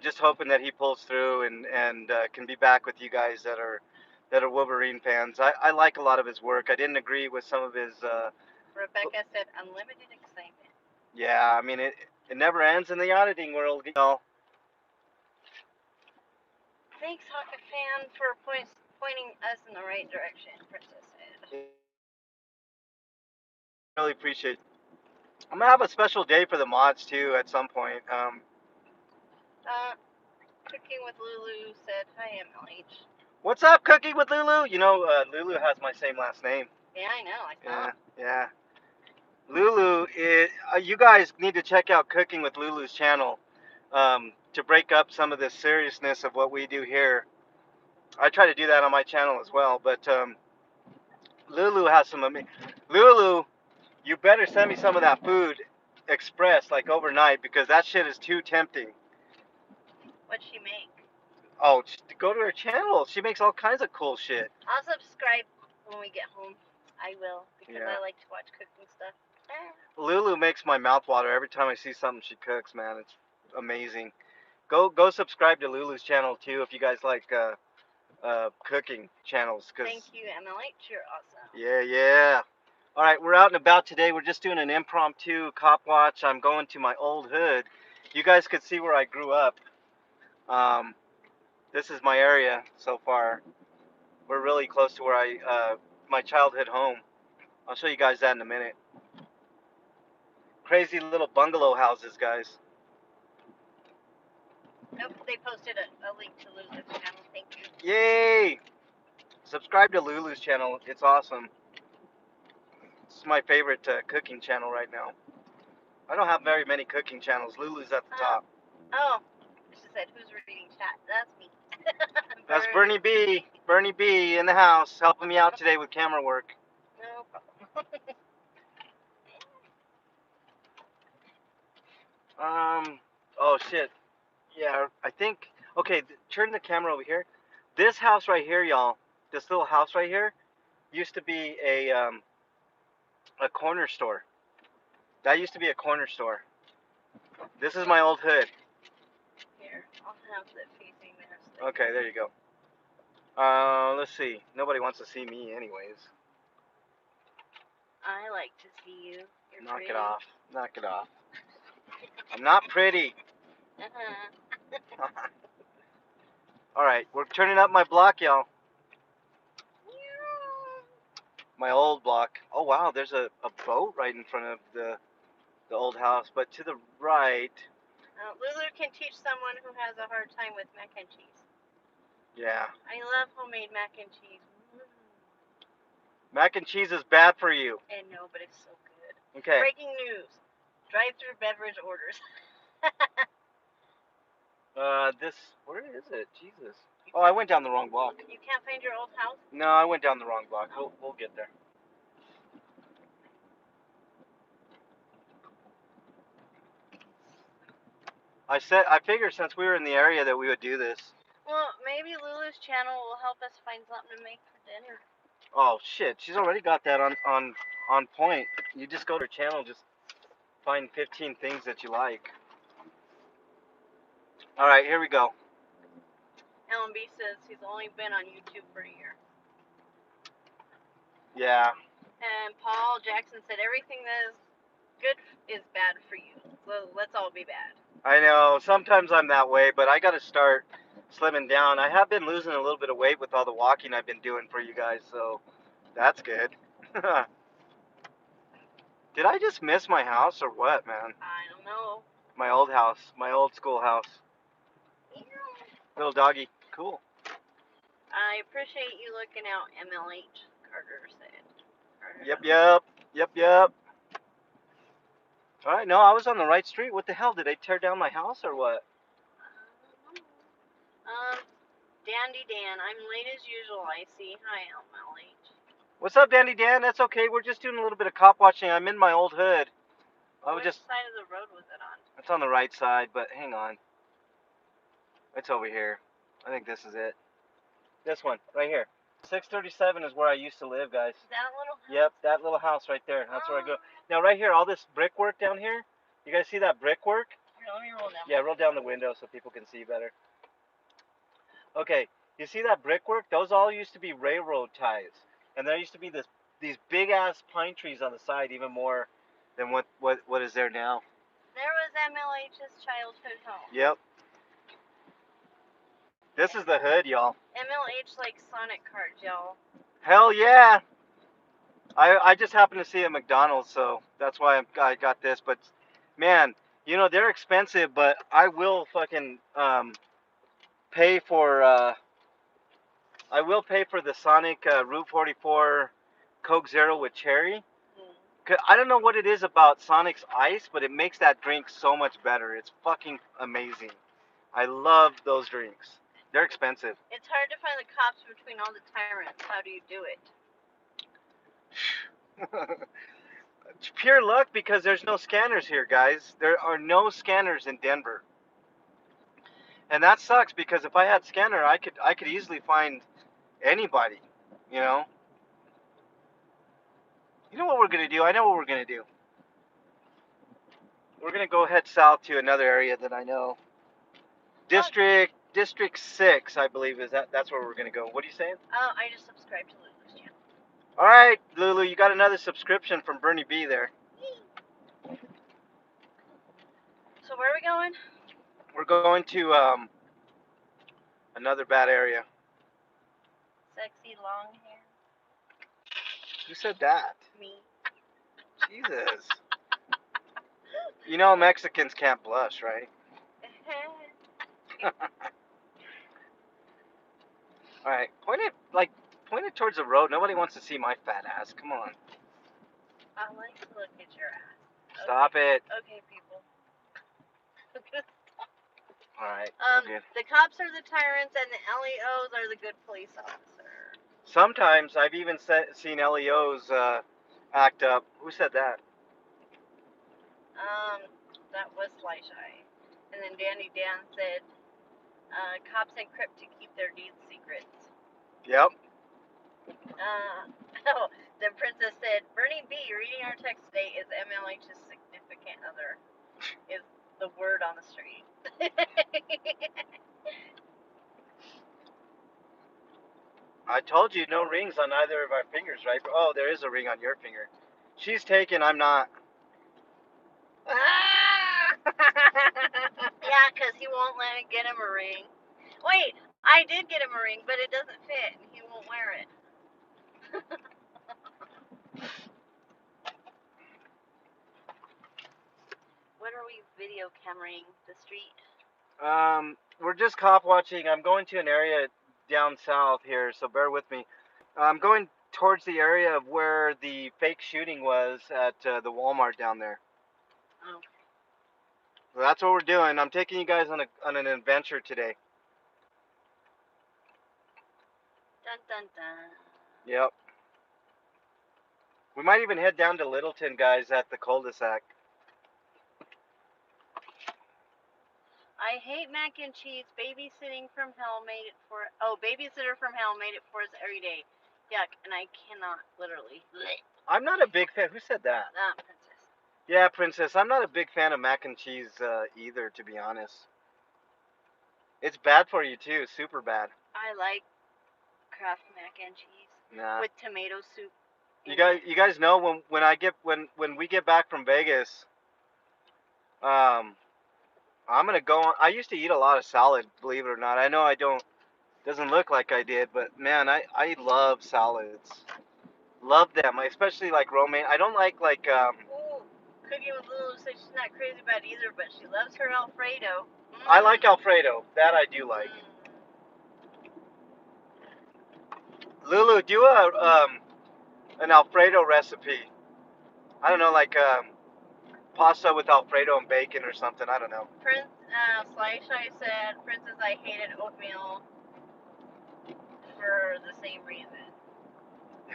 Just hoping that he pulls through and can be back with you guys that are Wolverine fans. I like a lot of his work. I didn't agree with some of his. Rebecca said unlimited excitement. Yeah, I mean it never ends in the auditing world, you know. Thanks, Hawka fan, for pointing us in the right direction, Princess said. Really appreciate it. I'm gonna have a special day for the mods too at some point. Cooking with Lulu said, hi, MLH. What's up, Cooking with Lulu? You know, Lulu has my same last name. Yeah, I know. I saw. Yeah. Lulu, you guys need to check out Cooking with Lulu's channel to break up some of the seriousness of what we do here. I try to do that on my channel as well, but Lulu has some amazing. Lulu, you better send me some of that food express, like overnight, because that shit is too tempting. What'd she make? Oh, go to her channel. She makes all kinds of cool shit. I'll subscribe when we get home. I will, because I like to watch cooking stuff. Lulu makes my mouth water every time I see something she cooks, man. It's amazing. Go subscribe to Lulu's channel too if you guys like cooking channels. Thank you, MLH. You're awesome. Yeah. All right, we're out and about today. We're just doing an impromptu cop watch. I'm going to my old hood. You guys could see where I grew up. This is my area so far. We're really close to where my childhood home. I'll show you guys that in a minute. Crazy little bungalow houses, guys. Nope, they posted a link to Lulu's channel. Thank you. Yay! Subscribe to Lulu's channel. It's awesome. It's my favorite cooking channel right now. I don't have very many cooking channels. Lulu's at the top. Oh, she said, who's reading chat? That's me. That's Bernie B. Bernie B in the house, helping me out today with camera work. No problem. Oh shit. Yeah, I think. Okay, turn the camera over here. This house right here, y'all. This little house right here used to be a corner store. That used to be a corner store. This is my old hood. Here, I'll have it facing there. Okay, there you go. Let's see. Nobody wants to see me, anyways. I like to see you. You're Knock pretty. it off. Knock it off. I'm not pretty. All right, we're turning up my block, y'all. My old block. Oh wow, there's a boat right in front of the old house, but to the right. Lulu can teach someone who has a hard time with mac and cheese. Yeah. I love homemade mac and cheese. Mac and cheese is bad for you. I know, but it's so good. Okay. Breaking news. Drive-through beverage orders. Where is it? Jesus. Oh, I went down the wrong block. You can't find your old house? No, I went down the wrong block. We'll get there. I figured since we were in the area that we would do this. Well, maybe Lulu's channel will help us find something to make for dinner. Oh shit, she's already got that on point. You just go to her channel, just Find 15 things that you like. All right, here we go. Alan B says he's only been on YouTube for a year. Yeah. And Paul Jackson said everything that is good is bad for you. So let's all be bad. I know. Sometimes I'm that way, but I got to start slimming down. I have been losing a little bit of weight with all the walking I've been doing for you guys, so that's good. Did I just miss my house or what, man? I don't know. My old house, my old school house. Little doggy. Cool. I appreciate you looking out, MLH, Carter said. Yep. All right, no, I was on the right street. What the hell? Did they tear down my house or what? Dandy Dan, I'm late as usual, I see. Hi, MLH. What's up, Dandy Dan? That's okay. We're just doing a little bit of cop watching. I'm in my old hood. Which side of the road was it on? It's on the right side, but hang on. It's over here. I think this is it. This one, right here. 637 is where I used to live, guys. That little house? Yep, that little house right there. That's where I go. Now, right here, all this brickwork down here. You guys see that brickwork? Here, let me roll down. Yeah, roll down the window so people can see better. Okay, you see that brickwork? Those all used to be railroad ties. And there used to be these big-ass pine trees on the side, even more than what is there now. There was MLH's childhood home. Yep. This is the hood, y'all. MLH likes Sonic cards, y'all. Hell yeah! I just happened to see a McDonald's, so that's why I got this. But man, you know they're expensive, but I will fucking pay for the Sonic Route 44 Coke Zero with cherry. I don't know what it is about Sonic's ice, but it makes that drink so much better. It's fucking amazing. I love those drinks. They're expensive. It's hard to find the cops between all the tyrants. How do you do it? It's pure luck because there's no scanners here, guys. There are no scanners in Denver. And that sucks because if I had scanner, I could easily find anybody, you know? You know what we're going to do? I know what we're going to do. We're going to go head south to another area that I know. District 6, I believe, that's where we're going to go. What are you saying? I just subscribed to Lulu's channel. All right, Lulu, you got another subscription from Bernie B there. So where are we going? We're going to another bad area. Sexy long hair. Who said that? Me. Jesus. You know Mexicans can't blush, right? All right, point it towards the road. Nobody wants to see my fat ass. Come on. I like to look at your ass. Stop it. Okay, people. All right. Good. The cops are the tyrants and the LEOs are the good police officers. Sometimes I've even seen LEOs act up. Who said that? That was Sly Shy. And then Danny Dan said, cops encrypt to keep their deeds secrets. Yep. The princess said, Bernie B, reading our text today is MLH's significant other. Is the word on the street. I told you no rings on either of our fingers, right? Oh, there is a ring on your finger. She's taken, I'm not. Yeah, because he won't let me get him a ring. Wait, I did get him a ring, but it doesn't fit, and he won't wear it. What are we video cameraing? The street? We're just cop watching. I'm going to an area down south here, so bear with me. I'm going towards the area of where the fake shooting was at the Walmart down there. Oh. So that's what we're doing. I'm taking you guys on an adventure today. Dun dun dun. Yep. We might even head down to Littleton, guys, at the cul-de-sac. I hate mac and cheese. Babysitter from hell made it for us every day. Yuck, and I cannot, literally. I'm not a big fan. Who said that? Princess. Yeah, Princess. I'm not a big fan of mac and cheese either, to be honest. It's bad for you too, super bad. I like Kraft mac and cheese Nah. with tomato soup. You guys know when we get back from Vegas, um, I'm gonna go on. I used to eat a lot of salad, believe it or not. I know I don't. Doesn't look like I did, but man, I love salads. Love them, especially like romaine. I don't like. Ooh, Cooking with Lulu said she's not crazy about it either, but she loves her Alfredo. I like Alfredo. That I do like. Lulu, do an Alfredo recipe. I don't know, like pasta with Alfredo and bacon or something. I don't know. Sly said, Princess, I hated oatmeal for the same reason.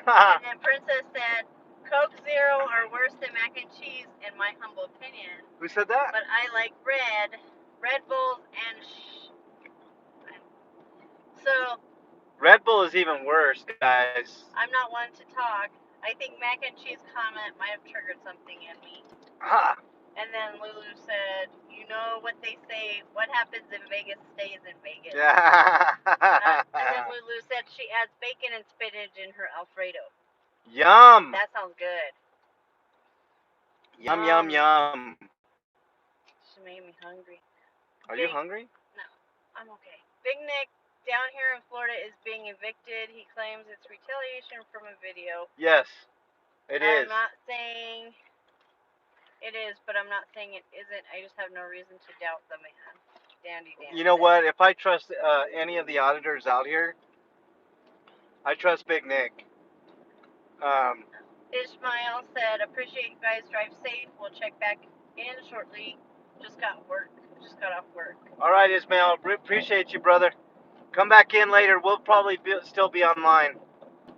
And then Princess said, Coke Zero are worse than mac and cheese, in my humble opinion. Who said that? But I like Red Bulls, and so Red Bull is even worse, guys. I'm not one to talk. I think mac and cheese comment might have triggered something in me. Ha! And then Lulu said, you know what they say, what happens in Vegas stays in Vegas. Yeah. And then Lulu said she adds bacon and spinach in her Alfredo. Yum. That sounds good. Yum yum yum. She made me hungry. Are you hungry? No, I'm okay. Big Nick down here in Florida is being evicted. He claims it's retaliation from a video. Yes, it is. I'm not saying it is, but I'm not saying it isn't. I just have no reason to doubt the man. Dandy Dan. You know what? If I trust any of the auditors out here, I trust Big Nick. Ishmael said, appreciate you guys, drive safe. We'll check back in shortly. Just got off work. All right, Ismail. Appreciate you, brother. Come back in later. We'll probably still be online.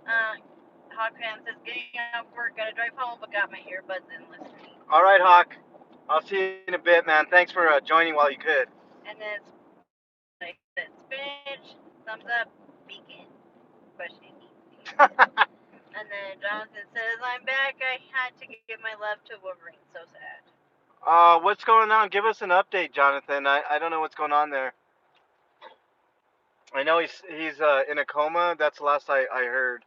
Hawkman says, getting off work, gotta drive home, but got my earbuds in listening. All right, Hawk. I'll see you in a bit, man. Thanks for joining while you could. And then I said, spinach, thumbs up, beacon, question. And then Jonathan says, I'm back. I had to give my love to Wolverine. So sad. What's going on? Give us an update, Jonathan. I don't know what's going on there. I know he's in a coma. That's the last I heard.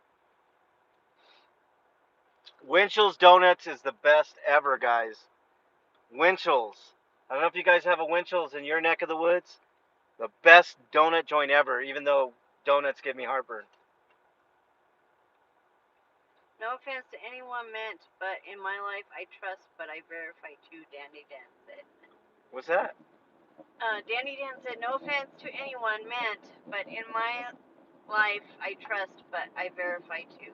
Winchell's Donuts is the best ever, guys. Winchell's. I don't know if you guys have a Winchell's in your neck of the woods. The best donut joint ever, even though donuts give me heartburn. No offense to anyone meant, but in my life I trust, but I verify too, Dandy Dan said. What's that? Dandy Dan said, no offense to anyone meant, but in my life I trust, but I verify too.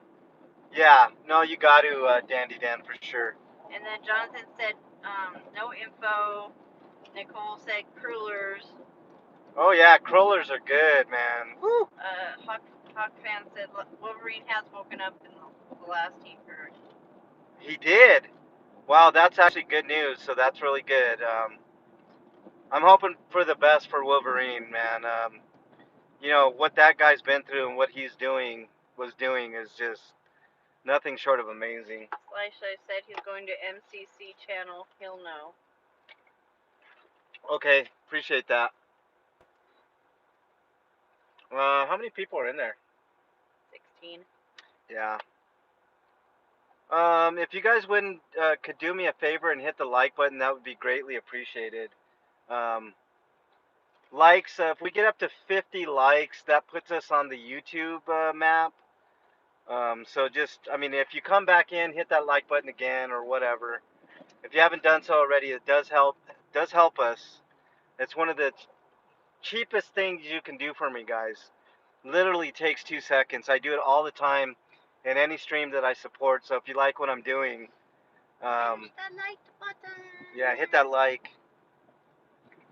Yeah, no, you got to, Dandy Dan, for sure. And then Jonathan said, no info. Nicole said, crullers. Oh, yeah, crullers are good, man. Woo! Hawk fan said, Wolverine has woken up in the last he heard. He did. Wow, that's actually good news. So that's really good. I'm hoping for the best for Wolverine, man. You know what that guy's been through and what he's doing is just nothing short of amazing. Slasha said he's going to MCC channel. He'll know. Okay, appreciate that. How many people are in there? 16. Yeah. If you guys wouldn't could do me a favor and hit the like button, that would be greatly appreciated. Likes, if we get up to 50 likes, that puts us on the YouTube map. So just, I mean, if you come back in, hit that like button again or whatever. If you haven't done so already, it does help us. It's one of the cheapest things you can do for me, guys. Literally takes 2 seconds. I do it all the time in any stream that I support. So if you like what I'm doing, hit that like button. Yeah, hit that like.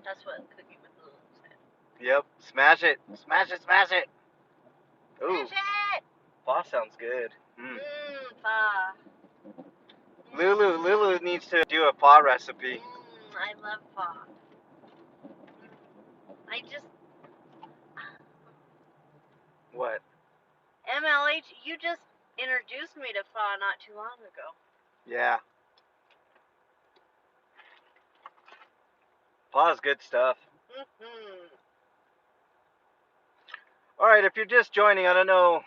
That's what Cookie with Lulu said. Yep, smash it, smash it, smash it. Ooh, Smash it! pho sounds good. Pho. Lulu needs to do a pho recipe. I love pho. I just... What? MLH, you just introduced me to pho not too long ago. Yeah. Paw's good stuff. Mm-hmm. All right, if you're just joining, I don't know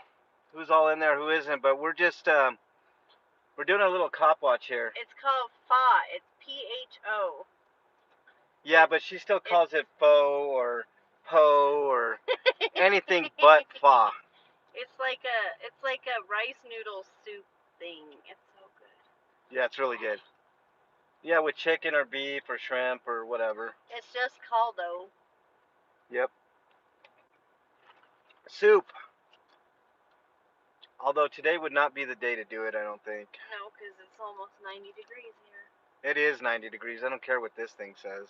who's all in there, who isn't, but we're just we're doing a little cop watch here. It's called Pho. It's PHO. Yeah, but she still calls it pho or po or anything but pho. It's like a rice noodle soup thing. It's so good. Yeah, it's really good. Yeah, with chicken or beef or shrimp or whatever. It's just caldo. Yep. Soup. Although today would not be the day to do it, I don't think. No, because it's almost 90 degrees here. It is 90 degrees. I don't care what this thing says.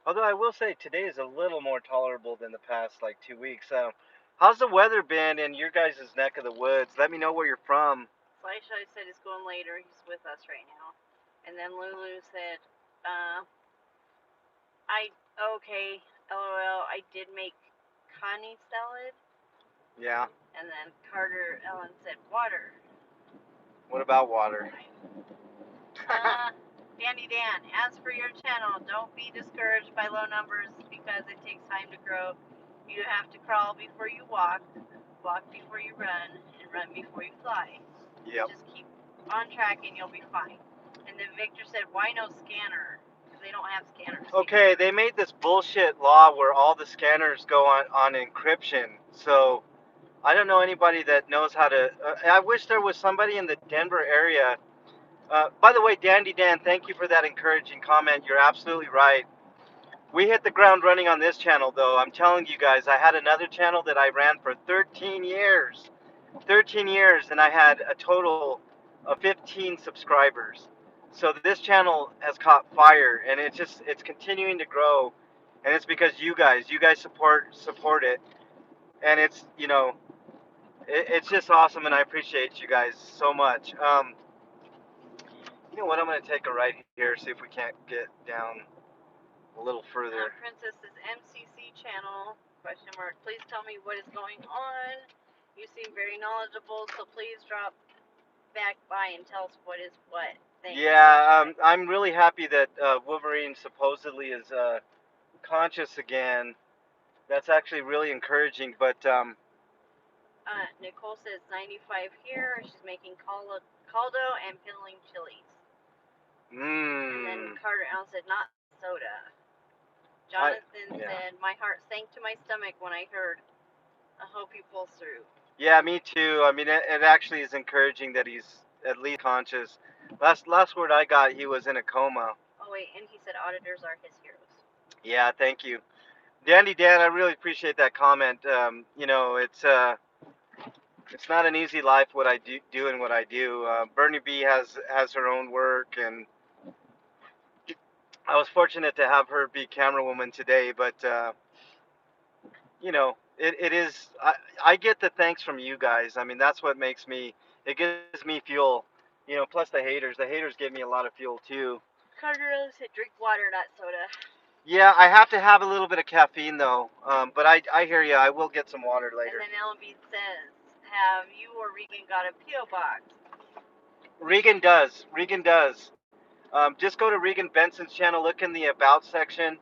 Although I will say today is a little more tolerable than the past like 2 weeks. How's the weather been in your guys' neck of the woods? Let me know where you're from. Slisha said he's going later. He's with us right now. And then Lulu said, okay, LOL, I did make connie salad. Yeah. And then Ellen said, water. What about water? Dandy Dan, as for your channel, don't be discouraged by low numbers because it takes time to grow. You have to crawl before you walk before you run, and run before you fly. Yep. Just keep on track and you'll be fine. And then Victor said, why no scanner? Because they don't have scanners. Okay, they made this bullshit law where all the scanners go on encryption. So I don't know anybody that knows how to. I wish there was somebody in the Denver area. By the way, Dandy Dan, thank you for that encouraging comment. You're absolutely right. We hit the ground running on this channel, though. I'm telling you guys, I had another channel that I ran for 13 years. 13 years, and I had a total of 15 subscribers. So this channel has caught fire, and it's continuing to grow, and it's because you guys support it, and it's just awesome, and I appreciate you guys so much. You know what? I'm gonna take a right here, see if we can't get down a little further. Princess's MCC channel, question mark. Please tell me what is going on. You seem very knowledgeable, so please drop back by and tell us what is what. Thanks. Yeah, I'm really happy that Wolverine supposedly is conscious again. That's actually really encouraging. But Nicole says 95 here. She's making caldo and piddling chilies. And then Carter Allen said not soda. Jonathan said my heart sank to my stomach when I heard. I hope he pulls through. Yeah, me too. I mean, it actually is encouraging that he's at least conscious. Last word I got, he was in a coma. Oh wait, and he said auditors are his heroes. Yeah, thank you, Dandy Dan. I really appreciate that comment. It's not an easy life what I do and what I do. Bernie B has her own work, and I was fortunate to have her be camera woman today. But it is. I get the thanks from you guys. I mean, that's what makes me. It gives me fuel. Plus the haters. The haters give me a lot of fuel too. Carter said drink water, not soda. Yeah, I have to have a little bit of caffeine though. But I hear you. I will get some water later. And then LB says, have you or Regan got a P.O. box? Regan does. Regan does. Just go to Regan Benson's channel. Look in the About section.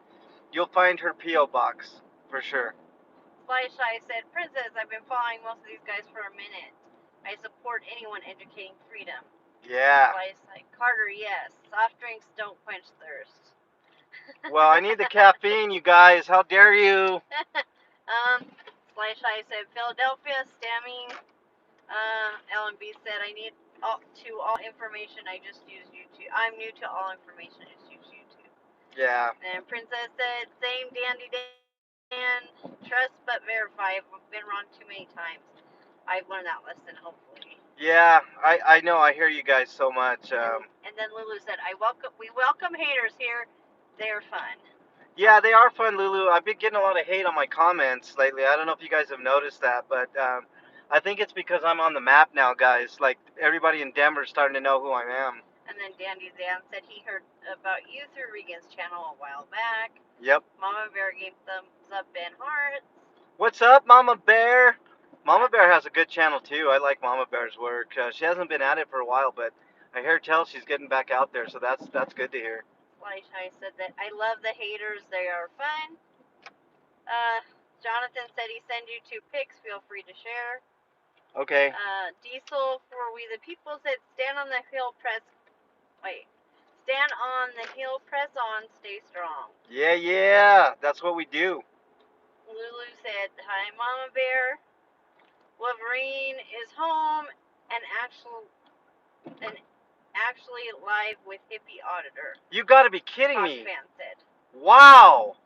You'll find her P.O. box for sure. Fly Shy said, Princess, I've been following most of these guys for a minute. I support anyone educating freedom. Yeah. Fly Shy, Carter, yes. Soft drinks don't quench thirst. Well, I need the caffeine, you guys. How dare you? Fly Shy said, Philadelphia, stamming. LB said, I need all information. I just use YouTube. I'm new to all information. I just use YouTube. Yeah. And Princess said, same Dandy Dan. Trust but verify. I've been wrong too many times. I've learned that lesson, hopefully. Yeah, I know. I hear you guys so much. And then Lulu said, we welcome haters here. They're fun. Yeah, they are fun, Lulu. I've been getting a lot of hate on my comments lately. I don't know if you guys have noticed that, but I think it's because I'm on the map now, guys. Like, everybody in Denver's starting to know who I am. And then Dandy Dan said he heard about you through Regan's channel a while back. Yep. Mama Bear gave thumbs up and hearts. What's up, Mama Bear? Mama Bear has a good channel, too. I like Mama Bear's work. She hasn't been at it for a while, but I hear tell she's getting back out there, so that's good to hear. Fly Shy said that I love the haters. They are fun. Uh, Jonathan said he sent you 2 pics. Feel free to share. Okay. Diesel for We the People said stand on the hill, press. Wait. Stand on the hill, press on, stay strong. Yeah. That's what we do. Lulu said, hi, Mama Bear. Wolverine is home and actually live with Hippie Auditor. You got to be kidding Fox me. fan said. Wow.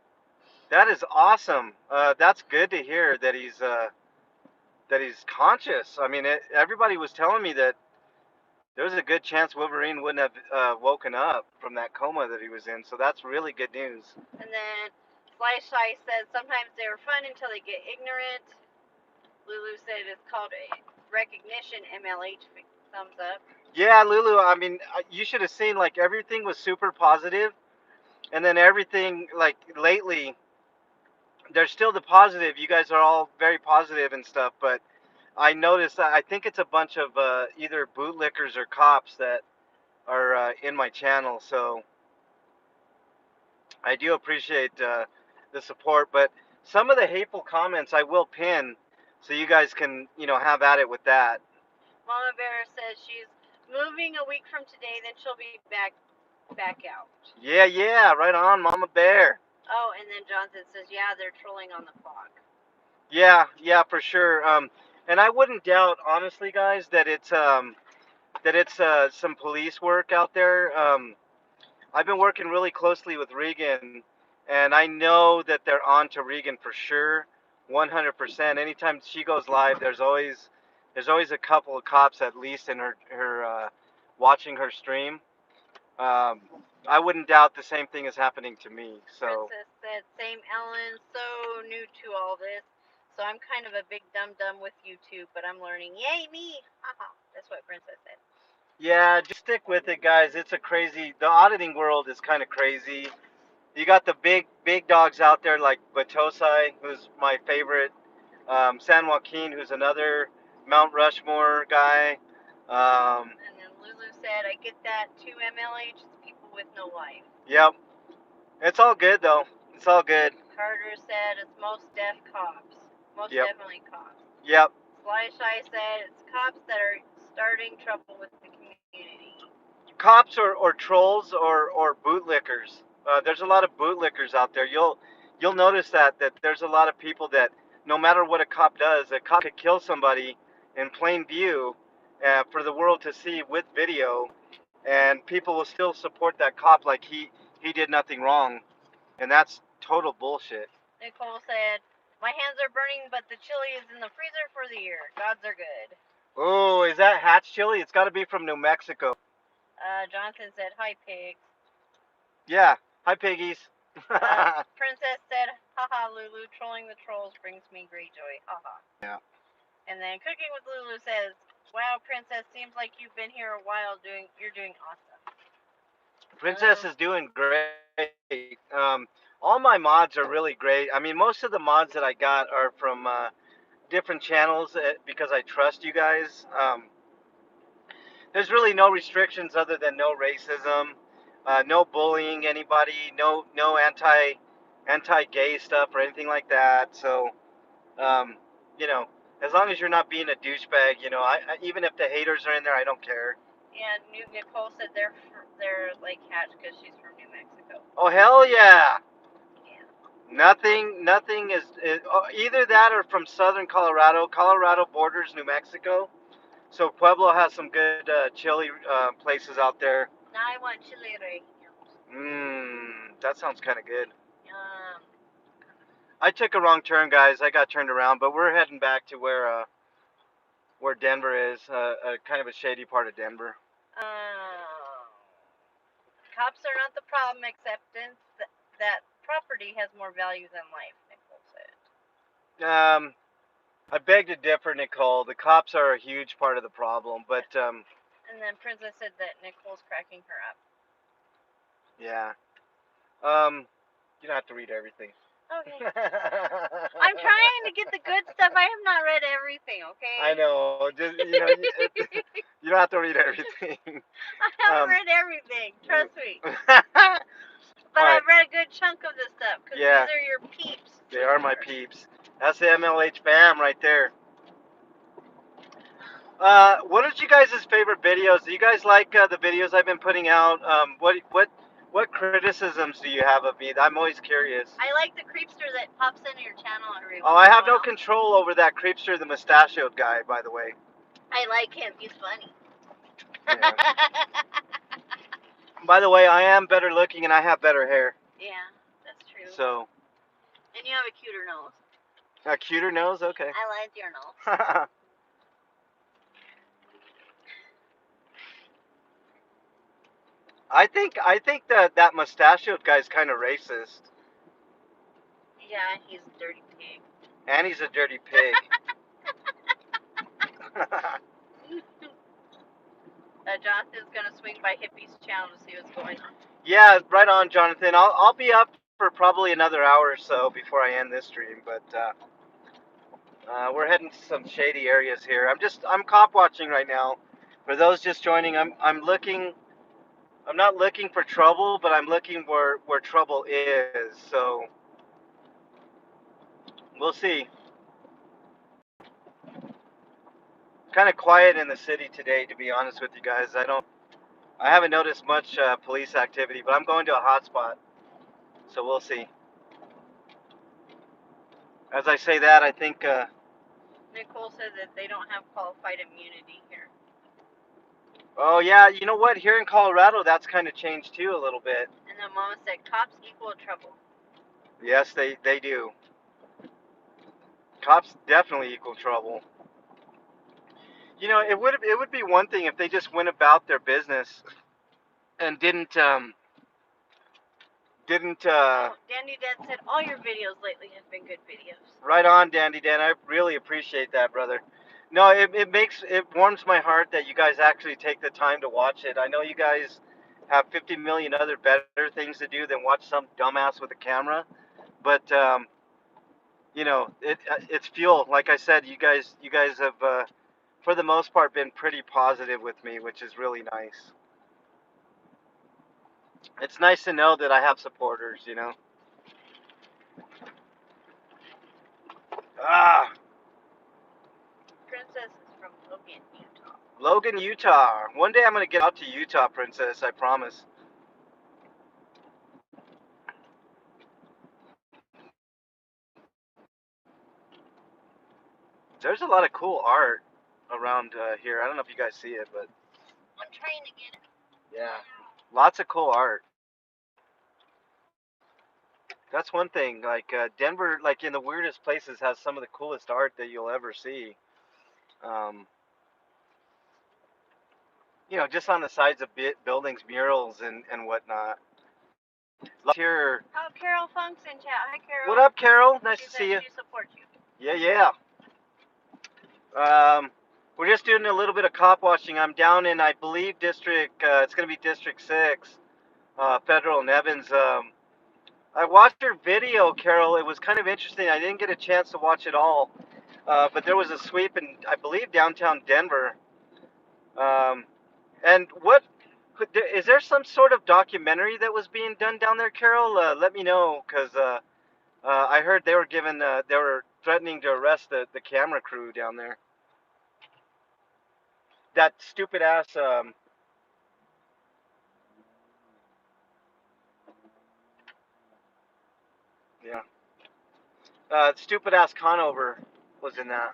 That is awesome. That's good to hear that he's conscious. I mean, everybody was telling me that there's a good chance Wolverine wouldn't have woken up from that coma that he was in. So that's really good news. And then Sly Shy said sometimes they're fun until they get ignorant. Lulu said it's called a recognition. MLH thumbs up. Yeah, Lulu. I mean, you should have seen like everything was super positive, and then everything like lately, there's still the positive. You guys are all very positive and stuff, but I noticed that I think it's a bunch of either bootlickers or cops that are in my channel. So I do appreciate the support, but some of the hateful comments I will pin, so you guys can have at it with that. Mama Bear says she's moving a week from today, then she'll be back out. Yeah, right on, Mama Bear. Oh, and then Johnson says, yeah, they're trolling on the clock. Yeah, for sure. And I wouldn't doubt, honestly, guys, that it's some police work out there. I've been working really closely with Regan, and I know that they're on to Regan for sure, 100%. Anytime she goes live, there's always a couple of cops at least in her watching her stream. Um, I wouldn't doubt the same thing is happening to me. So Princess said, same Ellen, so new to all this. So I'm kind of a big dum-dum with YouTube, but I'm learning. Yay, me! Haha. That's what Princess said. yeah, just stick with it, guys. The auditing world is kind of crazy. You got the big dogs out there like Batosai, who's my favorite, San Joaquin, who's another Mount Rushmore guy. And then Lulu said, I get that too, MLH. It's people with no life. Yep, it's all good though. It's all good. Carter said, it's most cops. Most Yep. definitely cops. Yep. Sly Shy said, it's cops that are starting trouble with the community. Cops or trolls or bootlickers. There's a lot of bootlickers out there. You'll notice that there's a lot of people that no matter what a cop does, a cop could kill somebody in plain view for the world to see with video, and people will still support that cop like he did nothing wrong, and that's total bullshit. Nicole said, my hands are burning, but the chili is in the freezer for the year. Gods are good. Oh, is that Hatch chili? It's got to be from New Mexico. Jonathan said, hi, pigs. Yeah. Hi, piggies. Princess said, haha, Lulu, trolling the trolls brings me great joy. Haha. Yeah. And then Cooking with Lulu says, wow, Princess, seems like you've been here a while. You're doing awesome. Princess is doing great. All my mods are really great. I mean, most of the mods that I got are from different channels because I trust you guys. There's really no restrictions other than no racism, no bullying anybody, no anti gay stuff or anything like that. So, um, you know, as long as you're not being a douchebag, even if the haters are in there, I don't care. Yeah, Nicole said they're like Hatch because she's from New Mexico. Oh hell yeah! Yeah. Nothing is either that or from southern Colorado. Colorado borders New Mexico, so Pueblo has some good chili places out there. Now I want chili right now. That sounds kind of good. Um, I took a wrong turn, guys. I got turned around, but we're heading back to where Denver is, kind of a shady part of Denver. Cops are not the problem. Acceptance that property has more value than life. Nicole said. I beg to differ, Nicole. The cops are a huge part of the problem, but and then Princess said that Nicole's cracking her up. yeah. You don't have to read everything. Okay. I'm trying to get the good stuff. I have not read everything, okay? I know. Just you don't have to read everything. I haven't read everything. Trust me. All But right. I've read a good chunk of this stuff because Yeah. these are your peeps. They are my peeps. That's the MLH fam right there. What are you guys' favorite videos? Do you guys like the videos I've been putting out? What criticisms do you have of me? I'm always curious. I like the creepster that pops into your channel every Oh, once I in a have no while. control over that creepster, the mustachioed guy, by the way. I like him. He's funny. Yeah. By the way, I am better looking and I have better hair. Yeah, that's true. So. And you have a cuter nose. A cuter nose? Okay. I like your nose. I think that mustachioed guy's kind of racist. Yeah, he's a dirty pig. And he's a dirty pig. Jonathan's gonna swing by Hippie's channel to see what's going on. Yeah, right on, Jonathan. I'll be up for probably another hour or so before I end this stream, but we're heading to some shady areas here. I'm cop watching right now. For those just joining, I'm looking. I'm not looking for trouble, but I'm looking where trouble is. So we'll see. Kind of quiet in the city today, to be honest with you guys. I haven't noticed much police activity, but I'm going to a hotspot, so we'll see. As I say that, I think. Nicole said that they don't have qualified immunity here. Oh yeah, you know what? Here in Colorado, that's kind of changed too a little bit. And then Mama said cops equal trouble. Yes, they do. Cops definitely equal trouble. It would be one thing if they just went about their business and didn't Dandy Dad said all your videos lately have been good videos. right on, Dandy Dan. I really appreciate that, brother. No, it warms my heart that you guys actually take the time to watch it. I know you guys have 50 million other better things to do than watch some dumbass with a camera, but it's fuel. Like I said, you guys have for the most part been pretty positive with me, which is really nice. It's nice to know that I have supporters. Ah, Princess is from Logan, Utah. Logan, Utah. One day I'm gonna get out to Utah, Princess. I promise. There's a lot of cool art around here. I don't know if you guys see it, but I'm trying to get it. yeah, lots of cool art. That's one thing. Like Denver, like in the weirdest places, has some of the coolest art that you'll ever see. Um, just on the sides of buildings, murals and whatnot. Here. Oh, Carol Funk's in chat. Hi, Carol. What up, Carol? Nice She to said see you. she supports you. Yeah. We're just doing a little bit of cop watching. I'm down in, I believe, it's going to be District 6, Federal and Evans. I watched your video, Carol. It was kind of interesting. I didn't get a chance to watch it all, but there was a sweep in, I believe, downtown Denver. And is there some sort of documentary that was being done down there, Carol? Let me know, because I heard they were threatening to arrest the camera crew down there. That stupid ass, yeah, stupid ass Conover was in that.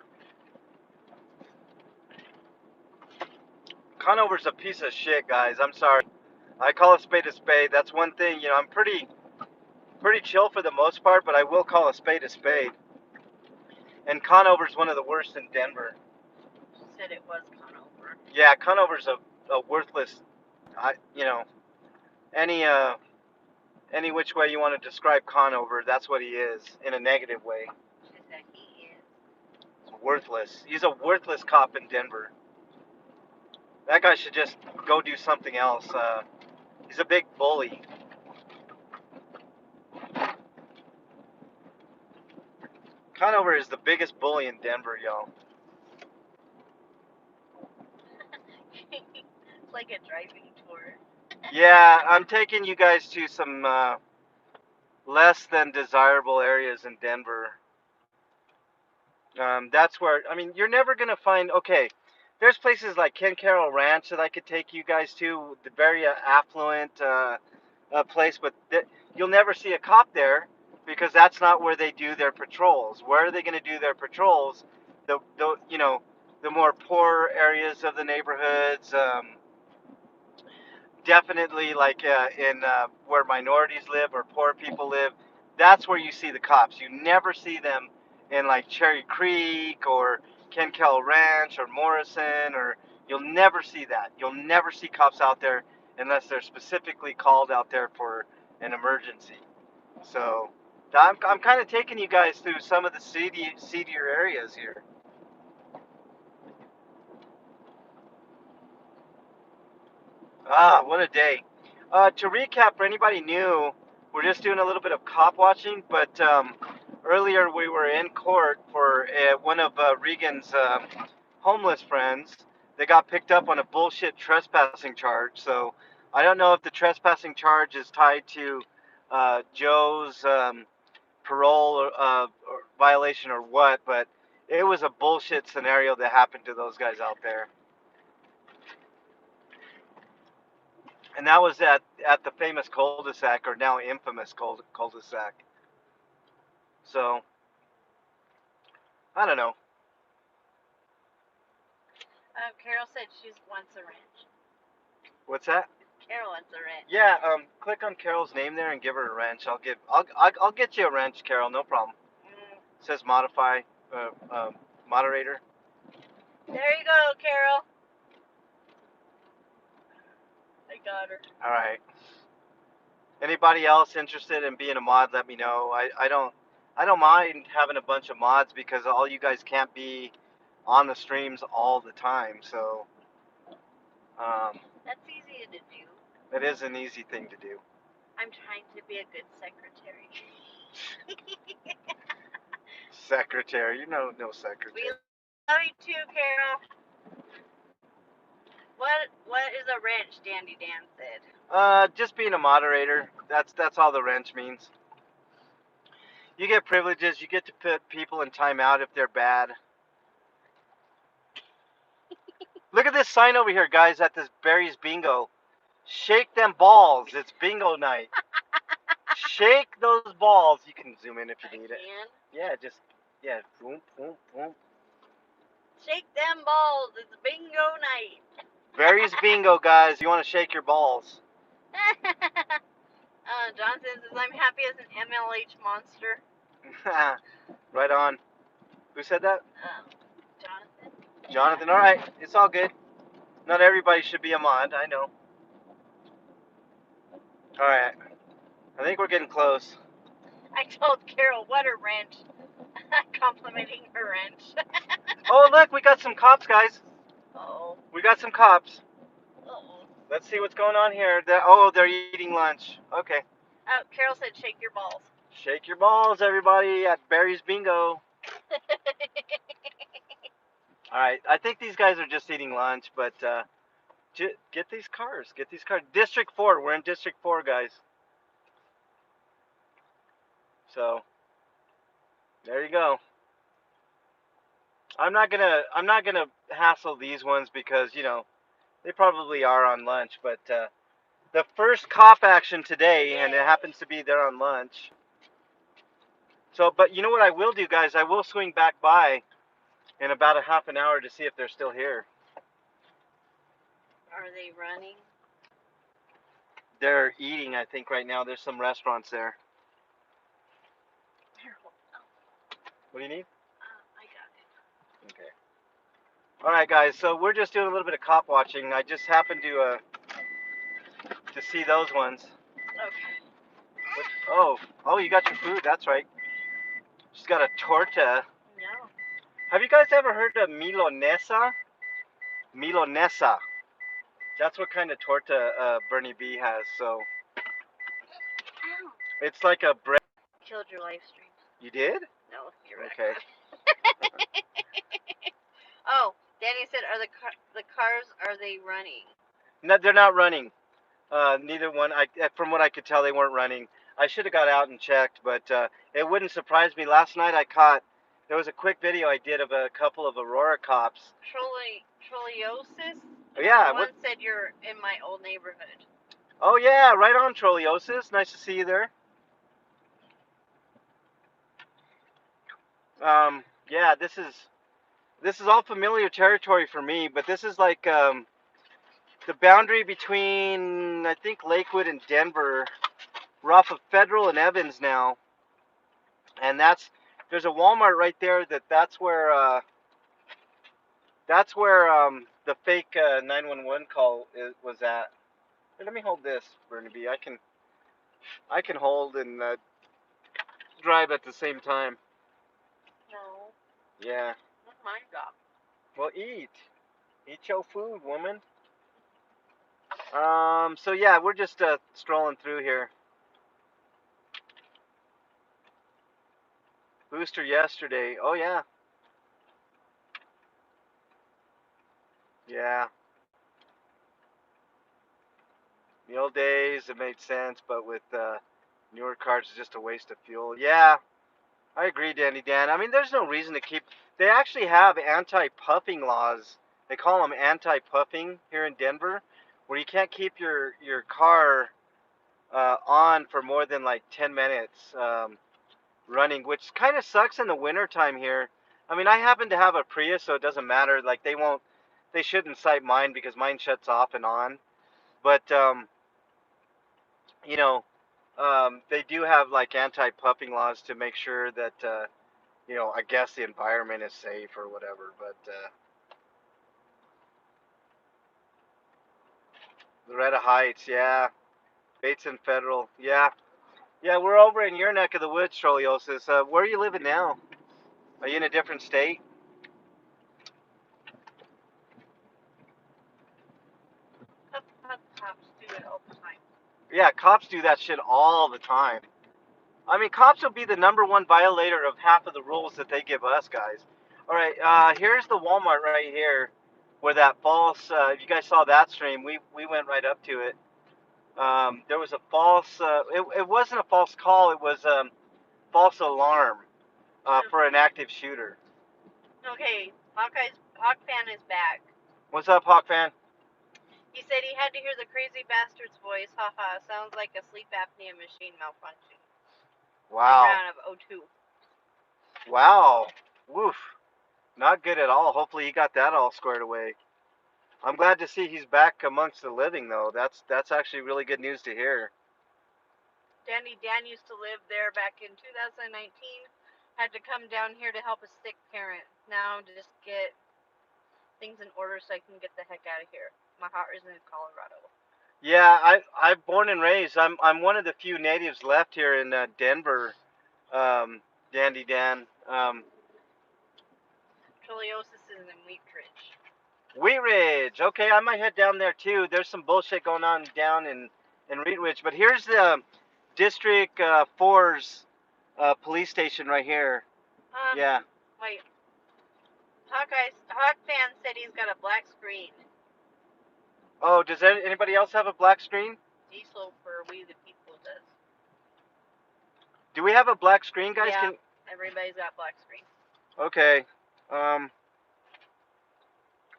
Conover's a piece of shit, guys. I'm sorry. I call a spade a spade. That's one thing. I'm pretty chill for the most part, but I will call a spade a spade. And Conover's one of the worst in Denver. She said it was Conover. Yeah, Conover's a worthless. Any any which way you want to describe Conover, that's what he is in a negative way. She said he is. Worthless. He's a worthless cop in Denver. That guy should just go do something else. He's a big bully. Conover is the biggest bully in Denver, y'all. It's like a driving tour. Yeah, I'm taking you guys to some less than desirable areas in Denver. That's where, I mean, you're never going to find, okay, there's places like Ken Carroll Ranch that I could take you guys to, the very affluent place, but you'll never see a cop there because that's not where they do their patrols. Where are they going to do their patrols? The more poor areas of the neighborhoods, definitely like in where minorities live or poor people live. That's where you see the cops. You never see them in like Cherry Creek or Ken Kell Ranch or Morrison, or you'll never see that. You'll never see cops out there unless they're specifically called out there for an emergency. So I'm kind of taking you guys through some of the seedier areas here. Ah, what a day. To recap, for anybody new, we're just doing a little bit of cop watching, but earlier we were in court for one of Regan's homeless friends. They got picked up on a bullshit trespassing charge. So I don't know if the trespassing charge is tied to Joe's parole or violation or what, but it was a bullshit scenario that happened to those guys out there. And that was at the famous cul-de-sac, or now infamous cul-de-sac. So I don't know. Carol said she wants a wrench. What's that? Carol wants a wrench. Yeah. Click on Carol's name there and give her a wrench. I'll get you a wrench, Carol. No problem. It says modify moderator. There you go, Carol. I got her. All right. Anybody else interested in being a mod? Let me know. I don't mind having a bunch of mods because all you guys can't be on the streams all the time. So That's easy to do. it is an easy thing to do. I'm trying to be a good secretary. Secretary, you know, no secretary. We love you too, Carol. What is a wrench? Dandy Dan said. Just being a moderator. That's all the wrench means. You get privileges. You get to put people in timeout if they're bad. Look at this sign over here, guys, at this Barry's Bingo. Shake them balls. It's bingo night. Shake those balls. You can zoom in if you need it. Yeah, boom, boom, boom. Shake them balls. It's bingo night. Barry's Bingo, guys. You want to shake your balls. Johnson says, I'm happy as an MLH monster. Right on. Who said that? Jonathan. Jonathan. All right. It's all good. Not everybody should be a mod. I know. All right. I think we're getting close. I told Carol what a wrench. Complimenting her wrench. Oh, look. We got some cops, guys. Oh. We got some cops. Uh-oh. Let's see what's going on here. They're eating lunch. Okay. Carol said shake your balls. Shake your balls, everybody, at Barry's Bingo. All right. I think these guys are just eating lunch, but get these cars. Get these cars. District 4. We're in District 4, guys. So, there you go. I'm not gonna hassle these ones because, you know, they probably are on lunch, but the first cop action today, and it happens to be they're on lunch. So, but you know what I will do, guys? I will swing back by in about a half an hour to see if they're still here. Are they running? They're eating, I think, right now. There's some restaurants there. What do you need? I got it. Okay. All right, guys. So we're just doing a little bit of cop watching. I just happened to see those ones. Okay. Oh, you got your food. That's right. She's got a torta. No. Have you guys ever heard of Milanesa? Milanesa. That's what kind of torta Bernie B has. So Ow. it's like a bread. Killed your live stream. You did? No, you're right. Okay. Oh, Danny said, "Are the cars? Are they running?" No, they're not running. Neither one. From what I could tell, they weren't running. I should have got out and checked, but it wouldn't surprise me. Last night I caught. There was a quick video I did of a couple of Aurora cops. Trolleosis. Yeah. One said you're in my old neighborhood. Oh yeah, right on, Trolliosis. Nice to see you there. Yeah, this is all familiar territory for me, but this is like the boundary between I think Lakewood and Denver. We're off of Federal and Evans now, and there's a Walmart right there. That's where the fake 911 call was at. Here, let me hold this, Burnaby. I can hold and drive at the same time. No. Yeah. That's my job. Well, eat your food, woman. So yeah, we're just strolling through here. Booster yesterday. Oh yeah. Yeah. The old days it made sense, but with newer cars it's just a waste of fuel. Yeah, I agree, Danny Dan. I mean, there's no reason to keep. They actually have anti-puffing laws. They call them anti-puffing here in Denver, where you can't keep your car on for more than like 10 minutes running, which kind of sucks in the winter time here. I mean, I happen to have a Prius, so it doesn't matter. Like they shouldn't cite mine because mine shuts off and on. But you know, they do have like anti-puffing laws to make sure that I guess the environment is safe or whatever. But Loretta Heights, yeah, Bates and Federal, yeah, yeah. We're over in your neck of the woods, Troliosis. Where are you living now? Are you in a different state? Cops do it all the time. Yeah, cops do that shit all the time. I mean, cops will be the number one violator of half of the rules that they give us, guys. All right, here's the Walmart right here, where that false. If you guys saw that stream, we went right up to it. There was a false. It wasn't a false call. It was false alarm for an active shooter. Okay, Hawk fan is back. What's up, Hawk fan? He said he had to hear the crazy bastard's voice. Haha, sounds like a sleep apnea machine malfunction. Wow. Round of O2. Wow. Woof. Not good at all. Hopefully he got that all squared away. I'm glad to see he's back amongst the living, though. That's actually really good news to hear. Danny Dan used to live there back in 2019. Had to come down here to help a sick parent. Now just get things in order so I can get the heck out of here. My heart is in Colorado. Yeah, I'm born and raised. I'm one of the few natives left here in Denver. Dandy Dan. Scoliosis is in Wheat Ridge. Wheat Ridge. Okay, I might head down there too. There's some bullshit going on down in Wheat Ridge, but here's the District 4's police station right here. Yeah. Wait. Hawk fan said he's got a black screen. Oh, does anybody else have a black screen? Diesel for We the People does. Do we have a black screen, guys? Yeah, everybody's got black screen. Okay.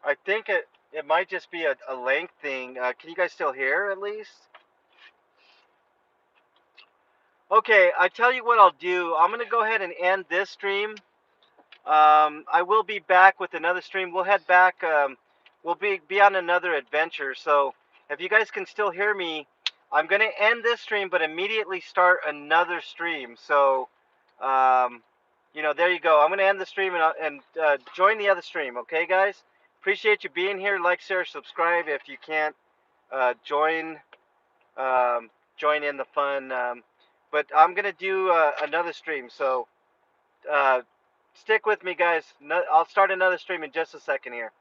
I think it might just be a length thing. Can you guys still hear at least? Okay, I tell you what I'll do. I'm gonna go ahead and end this stream. I will be back with another stream. We'll head back. We'll be on another adventure. So if you guys can still hear me, I'm gonna end this stream, but immediately start another stream. So, there you go. I'm gonna end the stream and join the other stream. Okay, guys. Appreciate you being here. Like, share, subscribe. If you can't join in the fun, but I'm gonna do another stream. So. Stick with me, guys. I'll start another stream in just a second here.